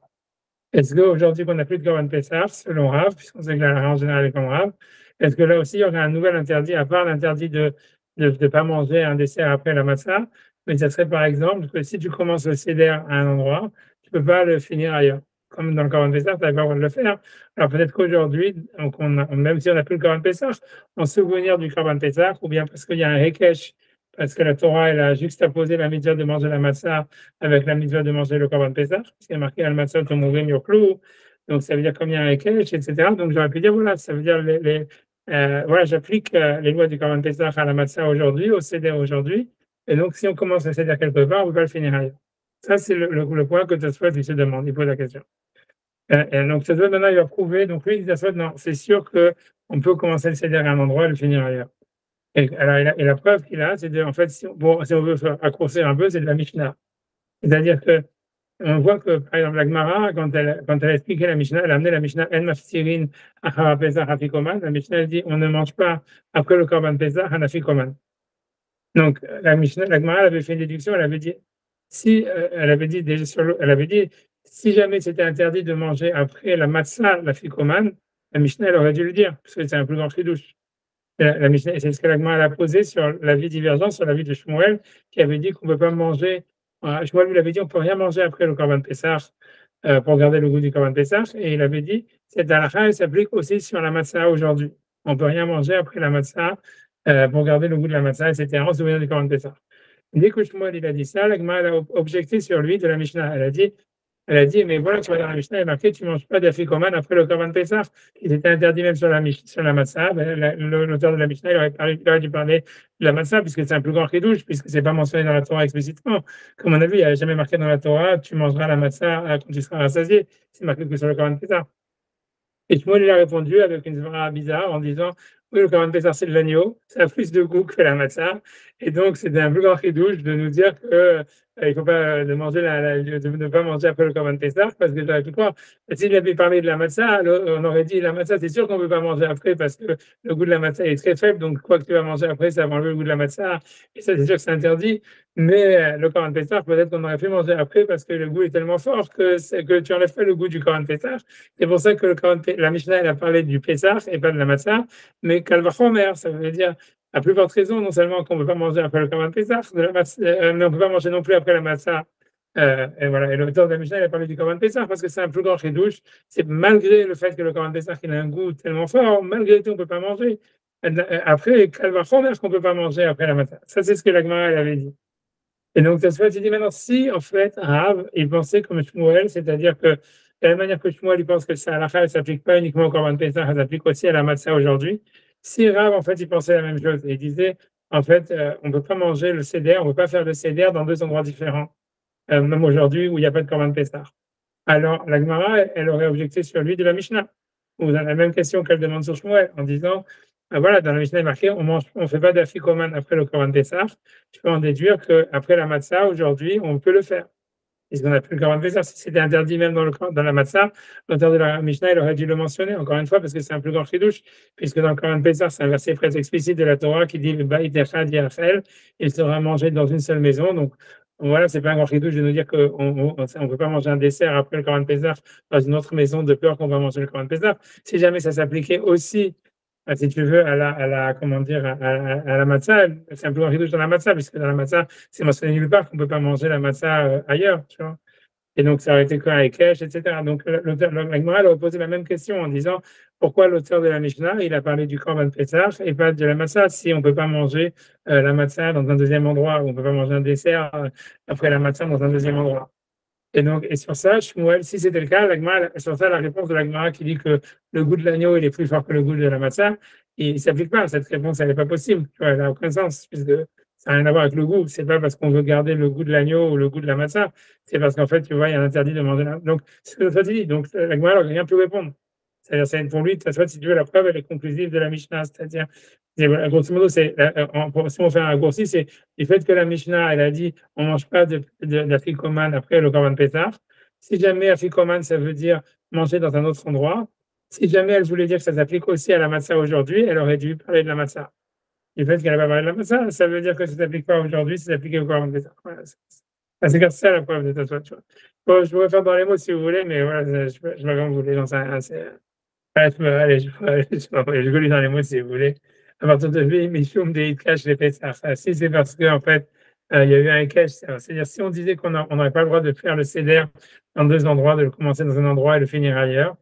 Est-ce qu'aujourd'hui qu'on n'a plus de Korban Pessah, selon Rav, puisqu'on sait que la halakha en général est comme Rav, est-ce que là aussi, il y aurait un nouvel interdit, à part l'interdit de ne pas manger un dessert après la matzah, mais ça serait par exemple que si tu commences le seder à un endroit, tu ne peux pas le finir ailleurs. Comme dans le Korban Pessah, tu n'as pas le droit de le faire. Alors peut-être qu'aujourd'hui, même si on n'a plus le Korban Pessah, en souvenir du Korban Pessah, ou bien parce qu'il y a un Hekesh, parce que la Torah, elle a juxtaposé la mitzvah de manger la matzah avec la mitzvah de manger le Korban Pessah, parce qu'il y a marqué al matzah tomuvim yoklu. Donc ça veut dire comme il y a un Hekesh, etc. Donc j'aurais pu dire, voilà, ça veut dire voilà, j'applique les lois du Korban Pessah à la matzah aujourd'hui, au seder aujourd'hui. Et donc, si on commence à seder quelque part, on ne peut pas le finir ailleurs. Ça, c'est le point que Tosfot il se demande, il pose la question. Et donc, Tosfot, maintenant, il va prouver. Donc, lui, il dit Tosfot, non, c'est sûr qu'on peut commencer le seder à un endroit et le finir ailleurs. Et la preuve qu'il a, c'est en fait, si on veut raccourcir un peu, c'est de la Mishnah. C'est-à-dire que on voit que, par exemple, la Gemara, quand elle a expliqué la Mishnah, elle a amené la Mishnah En maftirin achara pesach afikoman. La Mishnah, elle dit on ne mange pas après le Korban Pesach un afikoman. Donc, la Gemara, elle avait fait une déduction, elle avait dit, elle avait dit, si jamais c'était interdit de manger après la matzah, la fikoman, la Mishnah, elle aurait dû le dire, parce que c'est un plus grand chidouche. La Mishnah, c'est ce que la Gemara a posé sur l'avis divergent, sur l'avis de Shmuel, qui avait dit qu'on ne peut pas manger. Shmuel lui avait dit on ne peut rien manger après le Korban Pessah pour garder le goût du Korban Pessah. Et il avait dit cette halakha, elle s'applique aussi sur la matzah aujourd'hui. On ne peut rien manger après la matzah pour garder le goût de la matzah, etc. En souvenir du Korban Pessah. Dès que Shmuel il a dit ça, la Gemara a objecté sur lui de la Mishnah. Elle a dit, mais voilà, tu vois, dans la Mishnah, il est marqué, tu ne manges pas d'afikoman après le Korban Pessah. Il était interdit même sur la matzah. L'auteur de la Mishnah, il aurait dû parler de la matzah, puisque c'est un plus grand chidouche, puisque ce n'est pas mentionné dans la Torah explicitement. Comme on a vu, il n'y a jamais marqué dans la Torah, tu mangeras la matzah quand tu seras rassasié. C'est marqué que sur le Korban Pessah. Et Shmuel, il a répondu avec une zvara bizarre en disant oui, le Korban Pessah, c'est de l'agneau, ça a plus de goût que la matzah. Et donc, c'est un plus grand chidouche de nous dire que il ne faut pas de ne pas manger après le Korban Pessah, parce que j'aurais pu croire. S'il avait parlé de la matzah, on aurait dit la matzah, c'est sûr qu'on ne peut pas manger après parce que le goût de la matzah est très faible, donc quoi que tu vas manger après, ça va enlever le goût de la matzah. Et ça, c'est sûr que c'est interdit. Mais le Korban Pessah, peut-être qu'on aurait pu manger après parce que le goût est tellement fort que tu enlèves pas le goût du Korban Pessah. C'est pour ça que la Mishnah, elle a parlé du Pessah et pas de la matzah. Mais Kalvachomer, ça veut dire à plus forte raison, non seulement qu'on ne peut pas manger après le Korban Pessah, mais on ne peut pas manger non plus après la matzah. Et voilà. Et l'auteur de la Mishnah, il a parlé du Korban Pessah parce que c'est un plus grand chidouche. C'est malgré le fait que le Korban Pessah il a un goût tellement fort, malgré tout, on ne peut pas manger. Après, Kalvachomer, qu'on ne peut pas manger après la matzah. Ça, c'est ce que la Gemara avait dit. Et donc, ça se fait, il dit maintenant, si en fait, Rav, il pensait comme Shmuel, c'est-à-dire que de la même manière que Shmuel, il pense que ça, halakha, ne s'applique pas uniquement au Korban Pessah, ça s'applique aussi à la matzah aujourd'hui. Si Rav, en fait, il pensait la même chose, et il disait, en fait, on ne peut pas manger le seder, on ne peut pas faire le seder dans deux endroits différents, même aujourd'hui où il n'y a pas de Korban Pessah. Alors, la Gemara, elle aurait objecté sur lui de la Mishnah, ou dans la même question qu'elle demande sur Shmuel, en disant, voilà, dans la Mishnah, il est marqué, on ne fait pas d'afikoman après le Korban Pessah. Tu peux en déduire qu'après la matzah, aujourd'hui, on peut le faire. Parce qu'on n'a plus le Korban Pessah. Si c'était interdit même dans la matzah, l'auteur de la Mishnah, il aurait dû le mentionner, encore une fois, parce que c'est un plus grand chidouche, puisque dans le Korban Pessah, c'est un verset très explicite de la Torah qui dit, il sera mangé dans une seule maison. Donc, voilà, c'est pas un grand chidouche de nous dire qu'on ne peut pas manger un dessert après le Korban Pessah dans une autre maison de peur qu'on va manger le Korban Pessah. Si jamais ça s'appliquait aussi si tu veux, comment dire, à la matzah, c'est un peu un chidouche dans la matzah, puisque dans la matzah, c'est mentionné nulle part qu'on ne peut pas manger la matzah ailleurs, tu vois. Et donc, ça aurait été quoi avec Kesh, etc. Donc, la Gemara a posé la même question en disant pourquoi l'auteur de la Mishnah, il a parlé du Korban Pessah et pas de la matzah, si on ne peut pas manger la matzah dans un deuxième endroit, ou on ne peut pas manger un dessert après la matzah dans un deuxième endroit. Et sur ça, Shmuel, si c'était le cas, sur ça, la réponse de l'Agmara qui dit que le goût de l'agneau, il est plus fort que le goût de la matzah, il ne s'applique pas. Cette réponse, elle n'est pas possible. Tu vois, elle n'a aucun sens, puisque ça n'a rien à voir avec le goût. C'est pas parce qu'on veut garder le goût de l'agneau ou le goût de la matzah. C'est parce qu'en fait, tu vois, il y a un interdit de manger la. Donc, c'est ce que toi, tu dis. Donc, l'Agmara n'aurait rien pu répondre. C'est-à-dire, pour lui, de toute façon, si tu veux, la preuve, elle est conclusive de la Mishnah. C'est-à-dire, voilà, grosso modo, si on fait un raccourci, c'est du fait que la Mishnah, elle a dit on ne mange pas d'afikoman après le Korban Pessah. Si jamais afikoman, ça veut dire manger dans un autre endroit, si jamais elle voulait dire que ça s'applique aussi à la matzah aujourd'hui, elle aurait dû parler de la matzah. Du fait qu'elle n'a pas parlé de la matzah, ça veut dire que ça ne s'applique pas aujourd'hui, ça s'applique au Korban Pessah. Voilà, c'est ça la preuve de ta toi, tu vois. Bon, je pourrais faire dans les mots si vous voulez, mais voilà, je ne sais pas comment vous voulez, j'en sais rien. Allez, je lis dans les mots si vous voulez. À partir de Mishum de Hitkash les Pessah. Si c'est parce qu'en fait, il y a eu un cache, c'est-à-dire si on disait qu'on n'aurait pas le droit de faire le seder dans deux endroits, de le commencer dans un endroit et le finir ailleurs.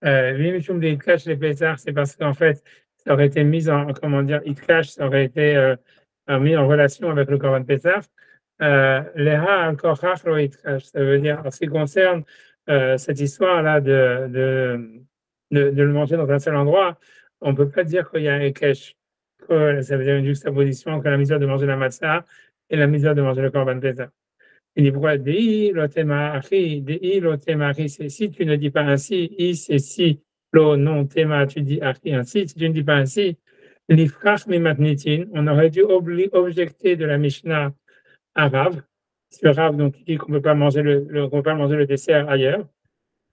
Mishum de Hitkash les Pessah, c'est parce qu'en fait, ça aurait été mis en, comment dire, Hitkash, ça aurait été mis en relation avec le Korban Pessah. Leha al-Kochach lo Hitkash, ça veut dire, en ce qui concerne cette histoire-là de le manger dans un seul endroit, on ne peut pas dire qu'il y a un Ekech. Ça veut dire une juxtaposition entre la misère de manger la matzah et la misère de manger le korban pesa. Il dit pourquoi Dei lo tema achi, c'est si tu ne dis pas ainsi, i c'est si, lo non tema, tu dis achi ainsi, si tu ne dis pas ainsi, l'ifrach mi matnitin, on aurait dû objecter de la Mishnah à Rav, sur Rav, donc il dit qu'on ne peut pas manger qu'on peut pas manger le dessert ailleurs.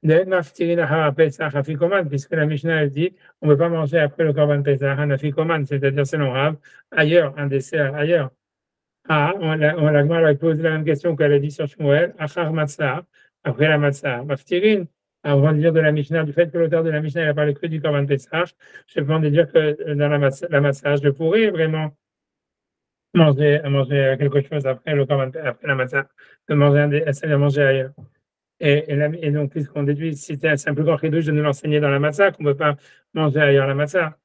Puisque la Mishnah elle dit on ne peut pas manger après le Korban Pesach un afikoman, c'est-à-dire selon Rav, ailleurs, un dessert ailleurs. La Gemara a posé la même question qu'elle a dit sur Shmuel, Achar Matzah, après la Matzah. Maftirin, avant de dire de la Mishnah, du fait que l'auteur de la Mishnah il a parlé que du Korban Pesach, je peux de dire que dans la Matzah, je pourrais vraiment manger quelque chose après le Korban, après la Matzah, de manger ailleurs. Et donc, puisqu'on déduit, si c'est un plus grand chidouche de nous l'enseigner dans la matzah, qu'on ne peut pas manger ailleurs la matzah.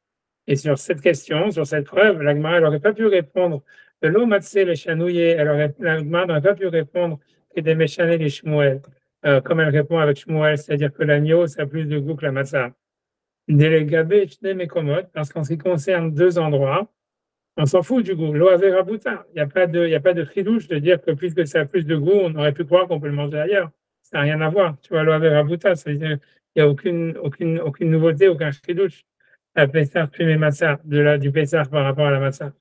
Et sur cette question, sur cette preuve, la Gemara n'aurait pas pu répondre de l'eau matzé les chanouillés, la Gemara n'aurait pas pu répondre que des méchanés les shmuel, comme elle répond avec shmuel, c'est-à-dire que l'agneau, ça a plus de goût que la matzah. Délégabé, mes commodes, parce qu'en ce qui concerne deux endroits, on s'en fout du goût. L'eau avait rabouta. Il n'y a pas de chidouche de dire que puisque ça a plus de goût, on aurait pu croire qu'on peut le manger ailleurs. Ça n'a rien à voir. Tu vois, l'eau avait rabouta, ça veut dire qu'il n'y a aucune nouveauté, aucun chidouche. La Pessah, puis matzah, du Pessah par rapport à la matzah.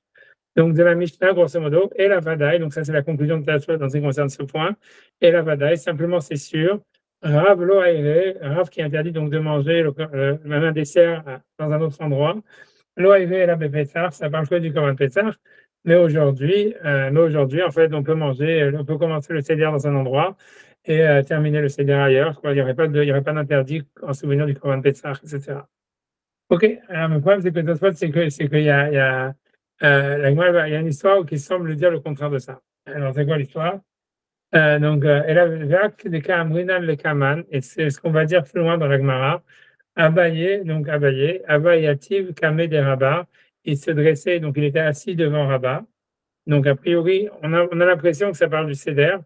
Donc, de la Mishnah, grosso modo, et la Vadaï, donc ça c'est la conclusion de Tassot dans ce qui concerne ce point, et la Vadaï, simplement c'est sûr, Rav lo Rav qui interdit donc de manger même un dessert dans un autre endroit, lo et la Pessah, ça parle que du Korban Pessah, mais aujourd'hui, en fait, on peut commencer le Seder dans un endroit et terminer le Seder ailleurs, quoi. Il n'y aurait pas d'interdit en souvenir du Korban Pessah, etc. Ok, alors le problème, c'est que Tosfot, c'est qu'il y a il y a une histoire qui semble dire le contraire de ça. Alors, c'est quoi l'histoire? Elle a Vak de Kamrinan le Kaman, et c'est ce qu'on va dire plus loin dans la Gemara. Abayativ Kamé des Rabbah, il se dressait, donc il était assis devant Rabbah. Donc, a priori, on a l'impression que ça parle du Seder,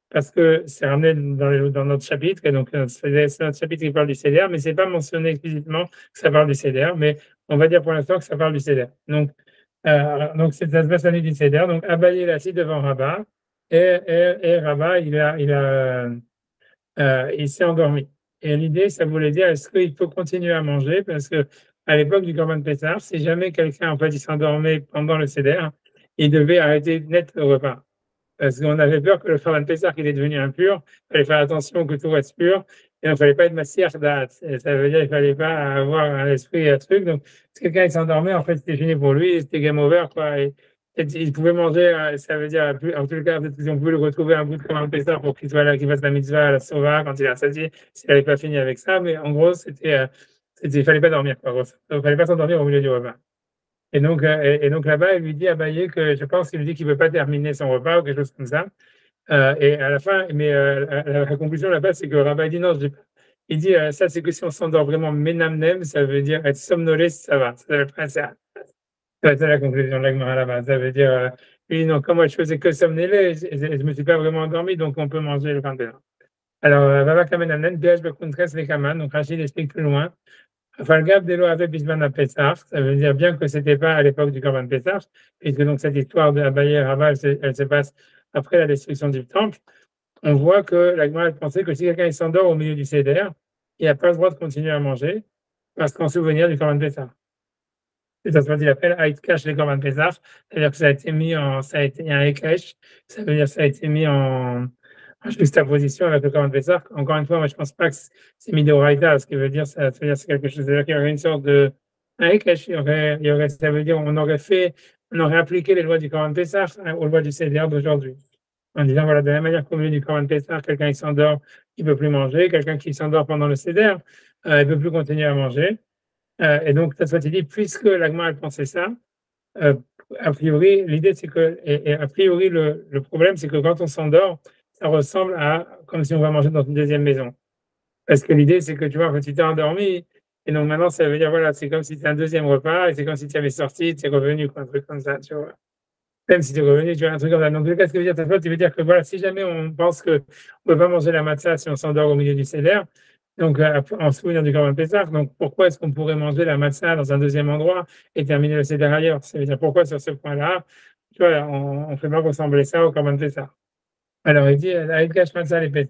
parce que c'est ramené dans notre chapitre, et donc c'est notre chapitre qui parle du Seder, mais c'est pas mentionné explicitement que ça parle du Seder, mais on va dire pour l'instant que ça parle du Seder. Donc c'est ça se passe la nuit du Seder. Donc Abaye est assis devant Rabat, et Rabat il s'est endormi. Et l'idée, ça voulait dire est-ce qu'il peut continuer à manger, parce que à l'époque du Korban Pessah, si jamais quelqu'un en fait il s'endormait pendant le Seder, il devait arrêter net le repas. Parce qu'on avait peur que le Korban Pessah il est devenu impur, il fallait faire attention que tout reste pur, et il ne fallait pas être massiach d'at. Ça veut dire qu'il ne fallait pas avoir un esprit et un truc. Donc, si quelqu'un s'endormait, en fait, c'était fini pour lui, c'était game over, quoi. Et il pouvait manger, ça veut dire, en tout cas, peut-être qu'on pouvait le retrouver un bout de Korban Pessah pour qu'il soit là, qu'il fasse la mitzvah à la sova quand il est rassasié, s'il n'avait pas fini avec ça, mais en gros, il fallait pas dormir, quoi. Il ne fallait pas s'endormir au milieu du repas. Et donc là-bas, il lui dit à Baye que je pense qu'il lui dit qu'il ne veut pas terminer son repas ou quelque chose comme ça. Et à la fin, mais la conclusion là-bas, c'est que Rabbi dit non, il dit ça, c'est que si on s'endort vraiment menamnem, ça veut dire être somnolé, ça va. Ça veut pas ça. C'est la conclusion de l'Agmara là-bas. Ça veut dire, oui, non, comme moi je faisais que somnoler, je ne me suis pas vraiment endormi, donc on peut manger le pain de Alors, Baba Kamenanen, BH Bekuntres Lekaman, donc Rachid explique plus loin. Falgab Delo avait Bisman à Pessah, ça veut dire bien que c'était pas à l'époque du Corban Pessah, puisque donc cette histoire de Abaye et Rava, elle se passe après la destruction du temple. On voit que la Gemara pensait que si quelqu'un s'endort au milieu du Seder, il n'a pas le droit de continuer à manger, parce qu'en souvenir du Corban Pessah. C'est ça qu'il appelle Aïtkash les Corban Pessah, c'est-à-dire que ça a été mis en, ça a été un Ekesh, ça veut dire que ça a été mis en juxtaposition avec le Corban Pessah. Encore une fois, moi je pense pas que c'est mis de Oraïta, ce qui veut dire, ça veut dire c'est quelque chose, c'est-à-dire qu'il y aurait une sorte de un Ekesh, ça veut dire on aurait appliqué les lois du Corban Pessah aux lois du Seder d'aujourd'hui. En disant, voilà, de la même manière qu'au milieu du Corban Pessah, quelqu'un qui s'endort, il ne peut plus manger, quelqu'un qui s'endort pendant le Seder, il ne peut plus continuer à manger. Et donc, ça soit dit, puisque l'Agma a pensé ça, a priori, l'idée c'est que, et a priori, le problème c'est que quand on s'endort, ça ressemble à comme si on va manger dans une deuxième maison. Parce que l'idée c'est que tu vois, quand tu t'es endormi, et donc maintenant ça veut dire, voilà, c'est comme si c'était un deuxième repas, et c'est comme si tu avais sorti, tu es revenu, quoi, un truc comme ça, tu vois. Même si tu es revenu, tu vois, un truc comme ça. Donc, qu'est-ce que veut dire ta faute? Tu veux dire que voilà, si jamais on pense qu'on ne peut pas manger la matzah si on s'endort au milieu du Seder, donc en souvenir du Corban Pessah, donc pourquoi est-ce qu'on pourrait manger la matzah dans un deuxième endroit et terminer le Seder ailleurs? Ça veut dire pourquoi sur ce point-là, tu vois, on ne fait pas ressembler ça au Corban Pessah. Alors, il dit,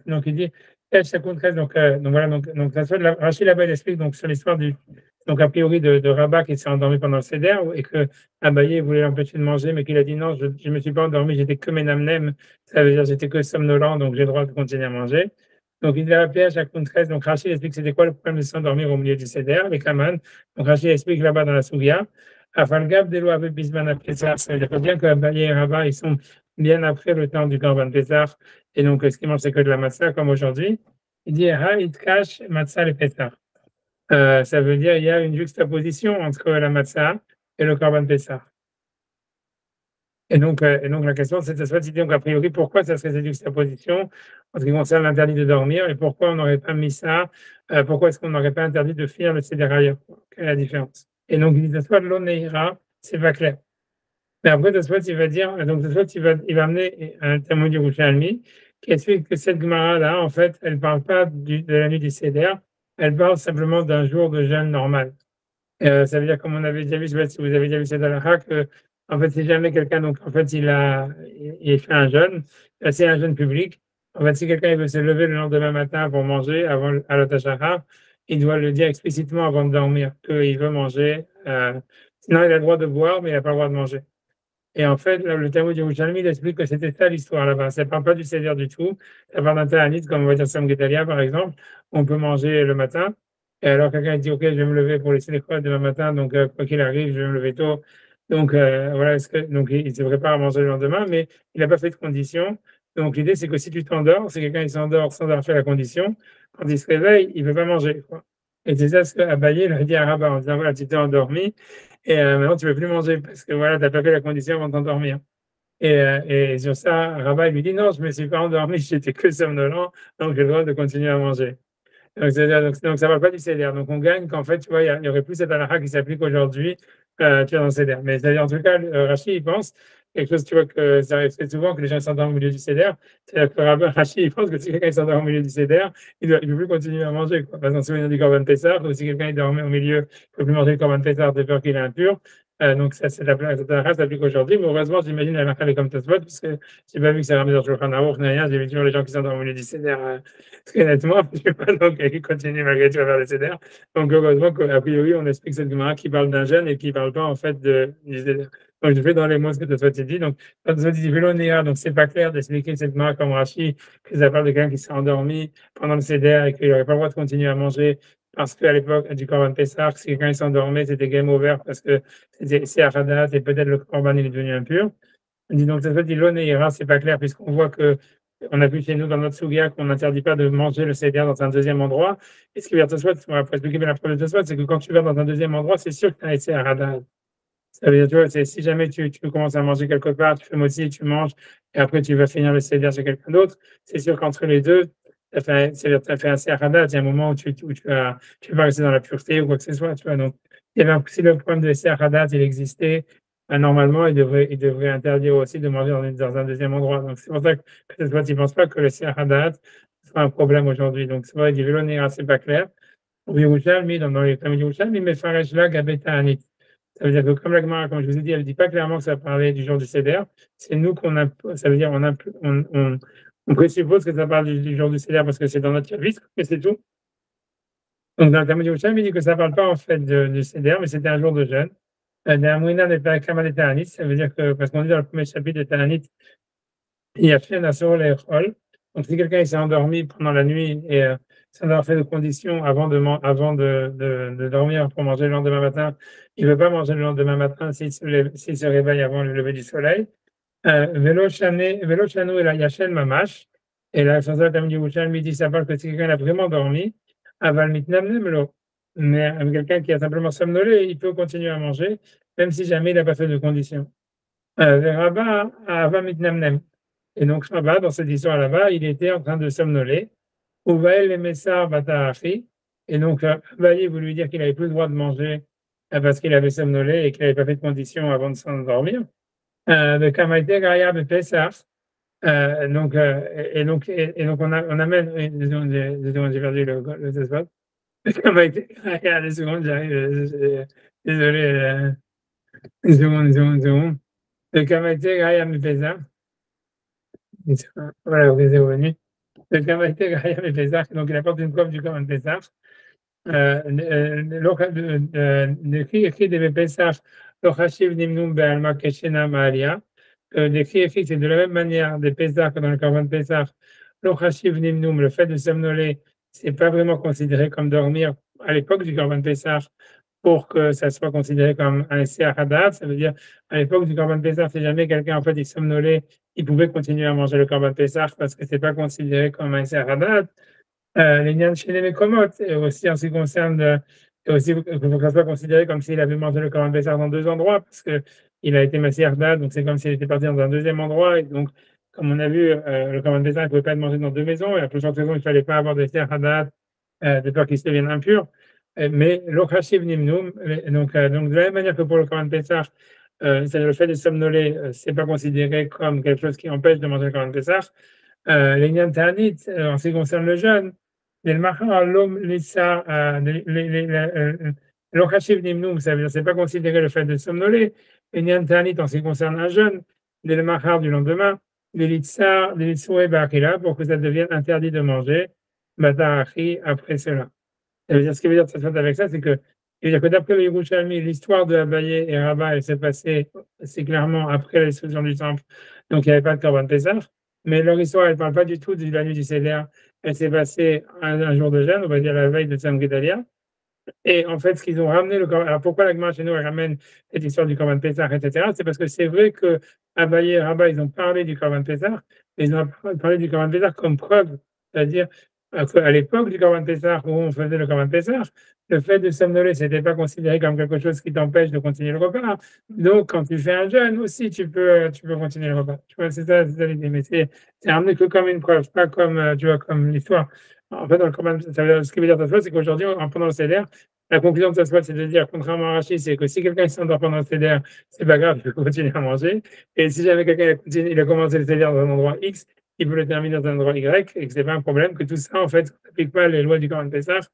donc il dit, donc voilà, donc Rachid là-bas, il explique donc, sur l'histoire du, donc a priori de Rabat qui s'est endormi pendant le Seder et que Abaye voulait l'empêcher de manger, mais qu'il a dit non, je ne me suis pas endormi, j'étais que Menamnem, ça veut dire j'étais que somnolent, donc j'ai le droit de continuer à manger. Donc il a appelé à Chakoun 13, donc Rachid explique c'était quoi le problème de s'endormir au milieu du Seder, les Kaman. Donc Rachid explique là-bas dans la Sougia. Afalgab de l'Oave Bisman après ça veut dire bien que Abaye et Rabat, ils sont bien après le temps du Corban Pessah, et donc ce qui mange c'est que de la matzah comme aujourd'hui. Il dit Ha itkash matzah le Pessah. Ça veut dire il y a une juxtaposition entre la matzah et le Corban Pessah. Et donc la question c'est de savoir donc a priori pourquoi ça serait cette juxtaposition en ce qui concerne l'interdit de dormir et pourquoi on n'aurait pas mis ça, pourquoi est-ce qu'on n'aurait pas interdit de finir le Seder ailleurs? Quelle est la différence? Et donc il dit soit l'oneira, c'est pas clair. Mais après, Tosfot, il va dire, donc Tosfot, il va amener un témoin du Rouchalmi qui explique que cette Gemara-là, en fait, elle ne parle pas de la nuit du Seder, elle parle simplement d'un jour de jeûne normal. Ça veut dire, comme on avait déjà vu, je sais pas si vous avez déjà vu cette halakha, que, en fait, si jamais quelqu'un, donc, en fait, il fait un jeûne, c'est un jeûne public. En fait, si quelqu'un veut se lever le lendemain matin pour manger avant à l'Otashara, il doit le dire explicitement avant de dormir qu'il veut manger. Sinon, il a le droit de boire, mais il n'a pas le droit de manger. Et en fait, le Talmud Yerushalmi, il explique que c'était ça l'histoire là-bas. Ça ne parle pas du Seder du tout. Ça parle d'un Ta'anit, comme on va dire Sam Gedalia, par exemple. On peut manger le matin. Et alors, quelqu'un dit, OK, je vais me lever pour laisser l'école demain matin. Donc, quoi qu'il arrive, je vais me lever tôt. Donc, voilà, donc il se prépare à manger le lendemain, mais il n'a pas fait de condition. Donc, l'idée, c'est que si tu t'endors, si quelqu'un il s'endort sans avoir fait la condition, quand il se réveille, il ne peut pas manger, quoi. Et c'est ça ce qu'Abaye lui a dit à Rabat en disant, voilà, tu t'es endormi. Et maintenant, tu ne peux plus manger parce que voilà, tu n'as pas fait la condition avant de t'endormir. Et sur ça, Rabat lui dit non, je ne me suis pas endormi, j'étais que somnolent, donc j'ai le droit de continuer à manger. Donc, ça ne va pas du CDR. Donc, on gagne qu'en fait, tu vois, il n'y aurait plus cette halakha qui s'applique aujourd'hui, tu vois, dans le CDR. Mais c'est-à-dire, en tout cas, Rachid, il pense, quelque chose, tu vois, que ça arrive très souvent que les gens s'endorment au milieu du CDR. C'est-à-dire que Rachid, il pense que si quelqu'un s'endort au milieu du CDR, il ne peut plus continuer à manger, quoi. Par exemple, souvenir du Corban Pessah, ou si quelqu'un est dormait au milieu, il ne peut plus manger le Corban Pessah de peur qu'il est impur. Donc, ça, c'est la halakha s'applique aujourd'hui. Mais heureusement, j'imagine la halakha est comme Tosfot, parce que je n'ai pas vu que c'est ramené dans le Shulchan Aruch, ni rien. J'ai vu toujours les gens qui s'endorment au milieu du CDR. Très honnêtement, je ne vais pas donc continuer malgré tout à faire le CDR. Donc, heureusement qu'a priori, on explique cette Gemara qui parle d'un jeûne et qui ne parle pas en fait du CDR. Donc, je fais dans les mots ce que Tosfot dit. Donc, quand Tosfot dit Vélonéa, donc c'est pas clair d'expliquer cette Gemara comme Rashi, que ça parle de quelqu'un qui s'est endormi pendant le CDR et qu'il n'aurait pas le droit de continuer à manger parce qu'à l'époque du Corban Pessah, si quelqu'un s'endormait, c'était game over parce que c'est Aradat et peut-être le Corban il est devenu impur. On dit donc, Tosfot dit Lonéa, c'est pas clair puisqu'on voit que on a vu chez nous dans notre Sougia qu'on n'interdit pas de manger le Seder dans un deuxième endroit. Et ce qui veut dire, on va expliquer bien la preuve de Tosfot, c'est que quand tu vas dans un deuxième endroit, c'est sûr que tu as essayé à radar. Ça veut dire, tu vois, si jamais tu commences à manger quelque part, tu fais moitié, tu manges, et après tu vas finir le Seder chez quelqu'un d'autre, c'est sûr qu'entre les deux, tu as fait un Seradat, il y a un moment où tu vas rester dans la pureté ou quoi que ce soit, tu vois. Donc, si le problème de Seradat, il existait, normalement, il devrait interdire aussi de manger dans un deuxième endroit. Donc, c'est pour ça que tu ne penses pas que le Seradat, sera un problème aujourd'hui. Donc, c'est vrai, dit Vélo Nera, c'est pas clair. Au Yerushalmi, dans les Talmud Yerushalmi, mais Faresh là, Gabeta Anit. Ça veut dire que comme la Gemara, comme je vous ai dit, elle ne dit pas clairement que ça parlait du jour du Seder. C'est nous qu'on a, ça veut dire on présuppose que ça parle du jour du Seder parce que c'est dans notre service, mais c'est tout. Donc, dans le Talmud Yerushalmi, il dit que ça ne parle pas en fait du Seder, mais c'était un jour de jeûne. Dermouina n'est pas Kamal et Ta'anit, ça veut dire que, parce qu'on dit dans le premier chapitre de Ta'anit, il y a fait la sur les rôles. Donc, si quelqu'un s'est endormi pendant la nuit et ça leur fait de conditions avant de dormir pour manger le lendemain matin, il ne veut pas manger le lendemain matin s'il se réveille avant le lever du soleil. Vélo chanou et la yachel mamash. Et la chanson de Talmud Yerushalmi dit ça parle que si quelqu'un a vraiment dormi, aval mitnamnem lo. Mais quelqu'un qui a simplement somnolé, il peut continuer à manger, même si jamais il n'a pas fait de conditions. Rabat aval mitnamnem. Et donc, Rabat, dans cette histoire là-bas, il était en train de somnoler. Ouvael le Messar Batarachi. Et donc, Abaye voulait lui dire qu'il n'avait plus le droit de manger parce qu'il avait somnolé et qu'il n'avait pas fait de conditions avant de s'endormir. De Kamaite Gaya Pesach. Donc, on amène. Désolé, j'ai perdu le spot. Kamaite Gaya, des secondes, j'arrive. Désolé. Une seconde. De Kamaite Gaya Pesach. Voilà, vous êtes revenu. Le Kamaite Gaya Pesach, donc il apporte une preuve du Korban Pesach. L'écrit de Pesach, Lochashiv Nimnum Be'alma Keshena Ma'alia. L'écrit c'est de la même manière des Pesach que dans le Korban Pesach. Lochashiv Nimnum, le fait de somnoler, c'est pas vraiment considéré comme dormir à l'époque du Korban Pesach pour que ça soit considéré comme un Hadat. Ça veut dire, à l'époque du Korban Pesach, si jamais quelqu'un en fait il somnolait, il pouvait continuer à manger le Korban Pesach parce que c'est pas considéré comme un Hadat. Les Nyan chez les Mekomot, et aussi en ce qui concerne, et aussi que ça soit considéré comme s'il avait mangé le Korban Pesach dans deux endroits, parce qu'il a été Massi Hadat, donc c'est comme s'il était parti dans un deuxième endroit, et donc, comme on a vu, le Korban Pesach ne pouvait pas être mangé dans deux maisons, et à plusieurs raisons, il ne fallait pas avoir de Hadat, de peur qu'il se devienne impur. Mais l'Okhashiv Nimnum, donc de la même manière que pour le Korban Pesach, c'est le fait de somnoler, c'est pas considéré comme quelque chose qui empêche de manger le Korban Pesach. Les Nyan Ta'anit, en ce qui concerne le jeûne, les Machar, l'homme, l'Issa, l'Okhashiv Nimnum, ça veut dire c'est pas considéré le fait de somnoler. Les Nyan Ta'anit, en ce qui concerne un jeûne, les Machar du lendemain, les Litsa, les Litsoué Ba'akila, pour que ça devienne interdit de manger, Batarachi, après cela. Ça veut dire, ce qui veut dire avec ça, c'est que d'après le Yerushalmi, l'histoire de Abaye et Rabat, elle s'est passée, c'est clairement après la destruction du temple, donc il n'y avait pas de Korban Pesach, mais leur histoire, elle ne parle pas du tout de la nuit du Seder, elle s'est passée un jour de jeûne, on va dire la veille de Tzam Gedalia. Et en fait, ce qu'ils ont ramené, alors pourquoi la Gemara chez nous, elle ramène cette histoire du Korban Pesach, etc., c'est parce que c'est vrai que Abaye et Rabat, ils ont parlé du Korban Pesach, mais ils ont parlé du Korban Pesach comme preuve, c'est-à-dire à l'époque du Korban Pesach, où on faisait le Korban Pesach, le fait de somnoler, ce n'était pas considéré comme quelque chose qui t'empêche de continuer le repas. Donc, quand tu fais un jeûne aussi, tu peux continuer le repas. Tu vois, c'est ça l'idée. Mais c'est ramené que comme une preuve, pas comme, tu vois, comme l'histoire. En fait, dans le Korban, ce qui veut dire Tosfot, c'est qu'aujourd'hui, pendant le Seder, la conclusion de Tosfot, c'est de dire, contrairement à Rachid, c'est que si quelqu'un s'endort pendant le Seder, c'est pas grave, il peut continuer à manger. Et si jamais quelqu'un il a commencé le Seder dans un endroit X, il peut le terminer dans un endroit Y, et que c'est pas un problème, que tout ça, en fait, on n'applique pas les lois du Korban Pesach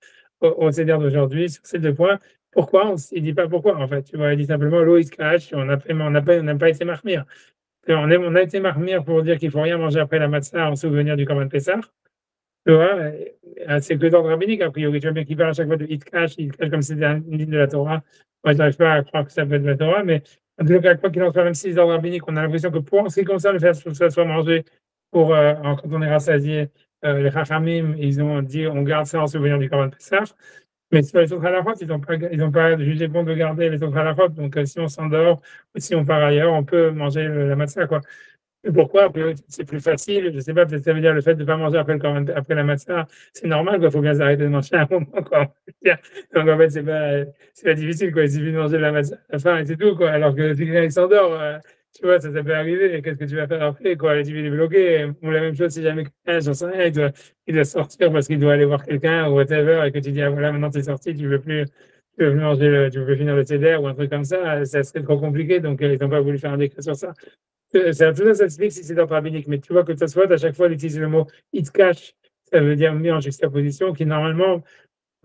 au Seder d'aujourd'hui sur ces deux points. Pourquoi? Il ne dit pas pourquoi, en fait. Tu vois, il dit simplement l'eau, il se cache, on n'a pas été marmire. On a été marmire pour dire qu'il ne faut rien manger après la matzah en souvenir du Korban Pesach. Tu vois, c'est que d'ordre rabbinique, a priori. Tu vois bien qu'il parle à chaque fois de Hitkash comme si c'était une ligne de la Torah. Moi, je n'arrive pas à croire que ça peut être de la Torah, mais en tout cas, quoi qu'il en soit, même si c'est d'ordre rabbinique, on a l'impression que pour ce qui concerne le fait que ça soit mangé quand on est rassasié, les Chachamim, ils ont dit on garde ça en souvenir du Korban Pesach. Mais sur les autres halachot, ils n'ont pas jugé bon de garder les autres halachot. Donc, si on s'endort ou si on part ailleurs, on peut manger la matzah, quoi. Et pourquoi? C'est plus facile. Je ne sais pas, peut-être ça veut dire le fait de ne pas manger après la matzah, c'est normal, quoi. Il faut bien s'arrêter de manger à un moment, quoi. Donc, en fait, c'est pas difficile, quoi. Il suffit de manger la matzah à la fin et c'est tout, quoi. Alors que si quelqu'un s'endort, tu vois, ça peut arriver. Qu'est-ce que tu vas faire après, quoi? Les TV bloqués. Ou la même chose si jamais quelqu'un, j'en sais rien, il doit sortir parce qu'il doit aller voir quelqu'un ou whatever et que tu dis, ah voilà, maintenant tu es sorti, tu veux plus manger, tu veux finir le CDR ou un truc comme ça serait trop compliqué. Donc, ils n'ont pas voulu faire un décret sur ça. Tout ça s'explique si c'est dans le rabbinique. Mais tu vois que ça soit à chaque fois, il utilise le mot it cache. ça veut dire mis en juxtaposition, qui normalement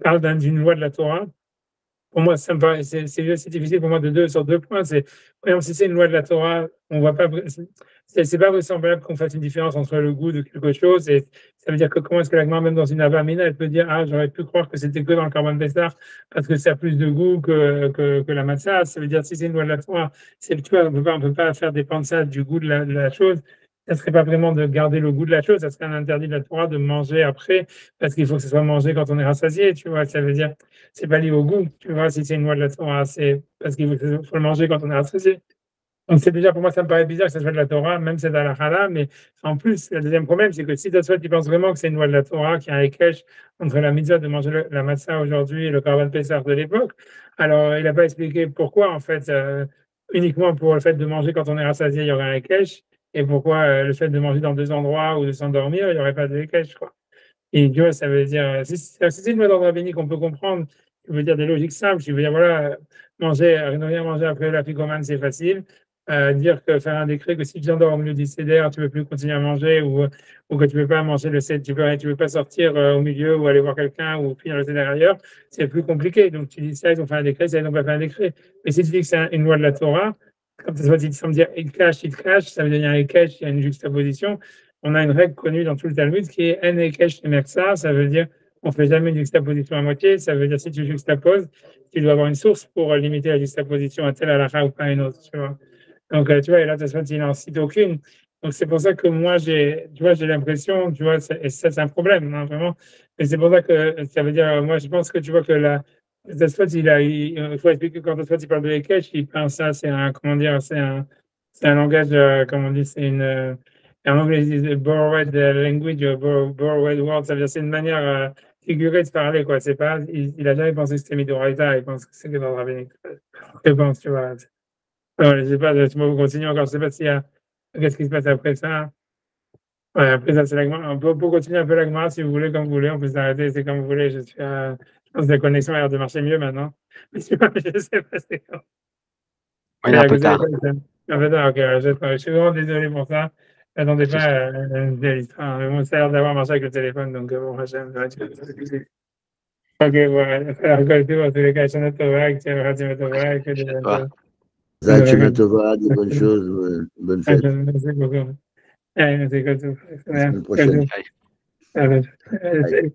parle d'une loi de la Torah. Pour moi, ça me paraît, c'est difficile pour moi sur 2 points. C'est, par exemple, si c'est une loi de la Torah, on voit pas, c'est pas vraisemblable qu'on fasse une différence entre le goût de quelque chose. Et ça veut dire que comment est-ce que la Gemara, même dans une avamina, elle peut dire, ah, j'aurais pu croire que c'était que dans le Korban Pessah parce que ça a plus de goût que la matzah. Ça veut dire, si c'est une loi de la Torah, tu vois, on peut pas faire dépendre ça du goût de la chose. Ça serait pas vraiment de garder le goût de la chose, ça serait un interdit de la Torah de manger après, parce qu'il faut que ce soit mangé quand on est rassasié, tu vois. Ça veut dire, c'est pas lié au goût, tu vois, si c'est une loi de la Torah, c'est parce qu'il faut le manger quand on est rassasié. Donc c'est déjà, pour moi, ça me paraît bizarre que ça soit de la Torah, même c'est dans la Hala, mais en plus, le deuxième problème, c'est que si toi, tu penses vraiment que c'est une loi de la Torah, qu'il y a un ékesh entre la mitzvah de manger la matzah aujourd'hui et le Korban Pessah de l'époque, alors il n'a pas expliqué pourquoi, en fait, uniquement pour le fait de manger quand on est rassasié, il y aurait un ékesh, et pourquoi le fait de manger dans 2 endroits ou de s'endormir, il n'y aurait pas de ékesh, quoi. Et tu vois, ça veut dire, si c'est une loi d'ordre rabbinique qu'on peut comprendre, tu veux dire des logiques simples, tu veux dire, voilà, ne rien manger après la ficomane, c'est facile. Dire que faire un décret que si tu t'endors au milieu du CDR, tu ne peux plus continuer à manger ou que tu ne peux pas manger le CDR, tu peux pas sortir au milieu ou aller voir quelqu'un ou finir le CDR ailleurs, c'est plus compliqué. Donc tu dis ça, ils ont fait un décret, ça, ils n'ont pas fait un décret. Mais si tu dis que c'est une loi de la Torah, comme ça, il semble dire il cache, ça veut dire il y a un cache, il y a une juxtaposition. On a une règle connue dans tout le Talmud qui est en ekesh emersa, ça veut dire on ne fait jamais une juxtaposition à moitié, ça veut dire si tu juxtaposes, tu dois avoir une source pour limiter la juxtaposition à telle halakha ou pas à une autre, tu vois. Donc, tu vois, et là, il n'en cite aucune. Donc, c'est pour ça que moi, j'ai l'impression, tu vois, et ça, c'est un problème, hein, vraiment. Mais c'est pour ça que ça veut dire, moi, je pense que tu vois que Tosfot, il faut expliquer que quand Tosfot, il parle de Ekesh, il pense ça, c'est un, comment dire, c'est un langage, comment on dit, en anglais, ils disent borrowed language, borrowed word, ça veut dire c'est une manière figurée de parler, quoi. C'est pas, il a jamais pensé que c'était Midoraita, il pense que c'est que dans le rabbinique. Je pense, tu vois. Alors, je sais pas, je vais continuer encore, je sais pas s'il y a, qu'est-ce qui se passe après ça. Ouais, après ça, c'est la Gemara. On peut continuer un peu la Gemara si vous voulez, comme vous voulez, on peut s'arrêter, c'est comme vous voulez. Je pense que la connexion a l'air de marcher mieux maintenant. Mais je sais pas, c'est quoi. Il est un peu tard. En fait, ok, je suis vraiment désolé pour ça. J'attendais pas de l'histoire. Mais bon, ça a l'air d'avoir marché avec le téléphone, donc bon, j'aime. Ok, voilà. Alors, dans tous les cas, je note Tova, que tu as raté Tova, que tu Zach, Tova, des bonnes choses, bonne fête. Merci beaucoup. Merci, À la semaine prochaine. Allez.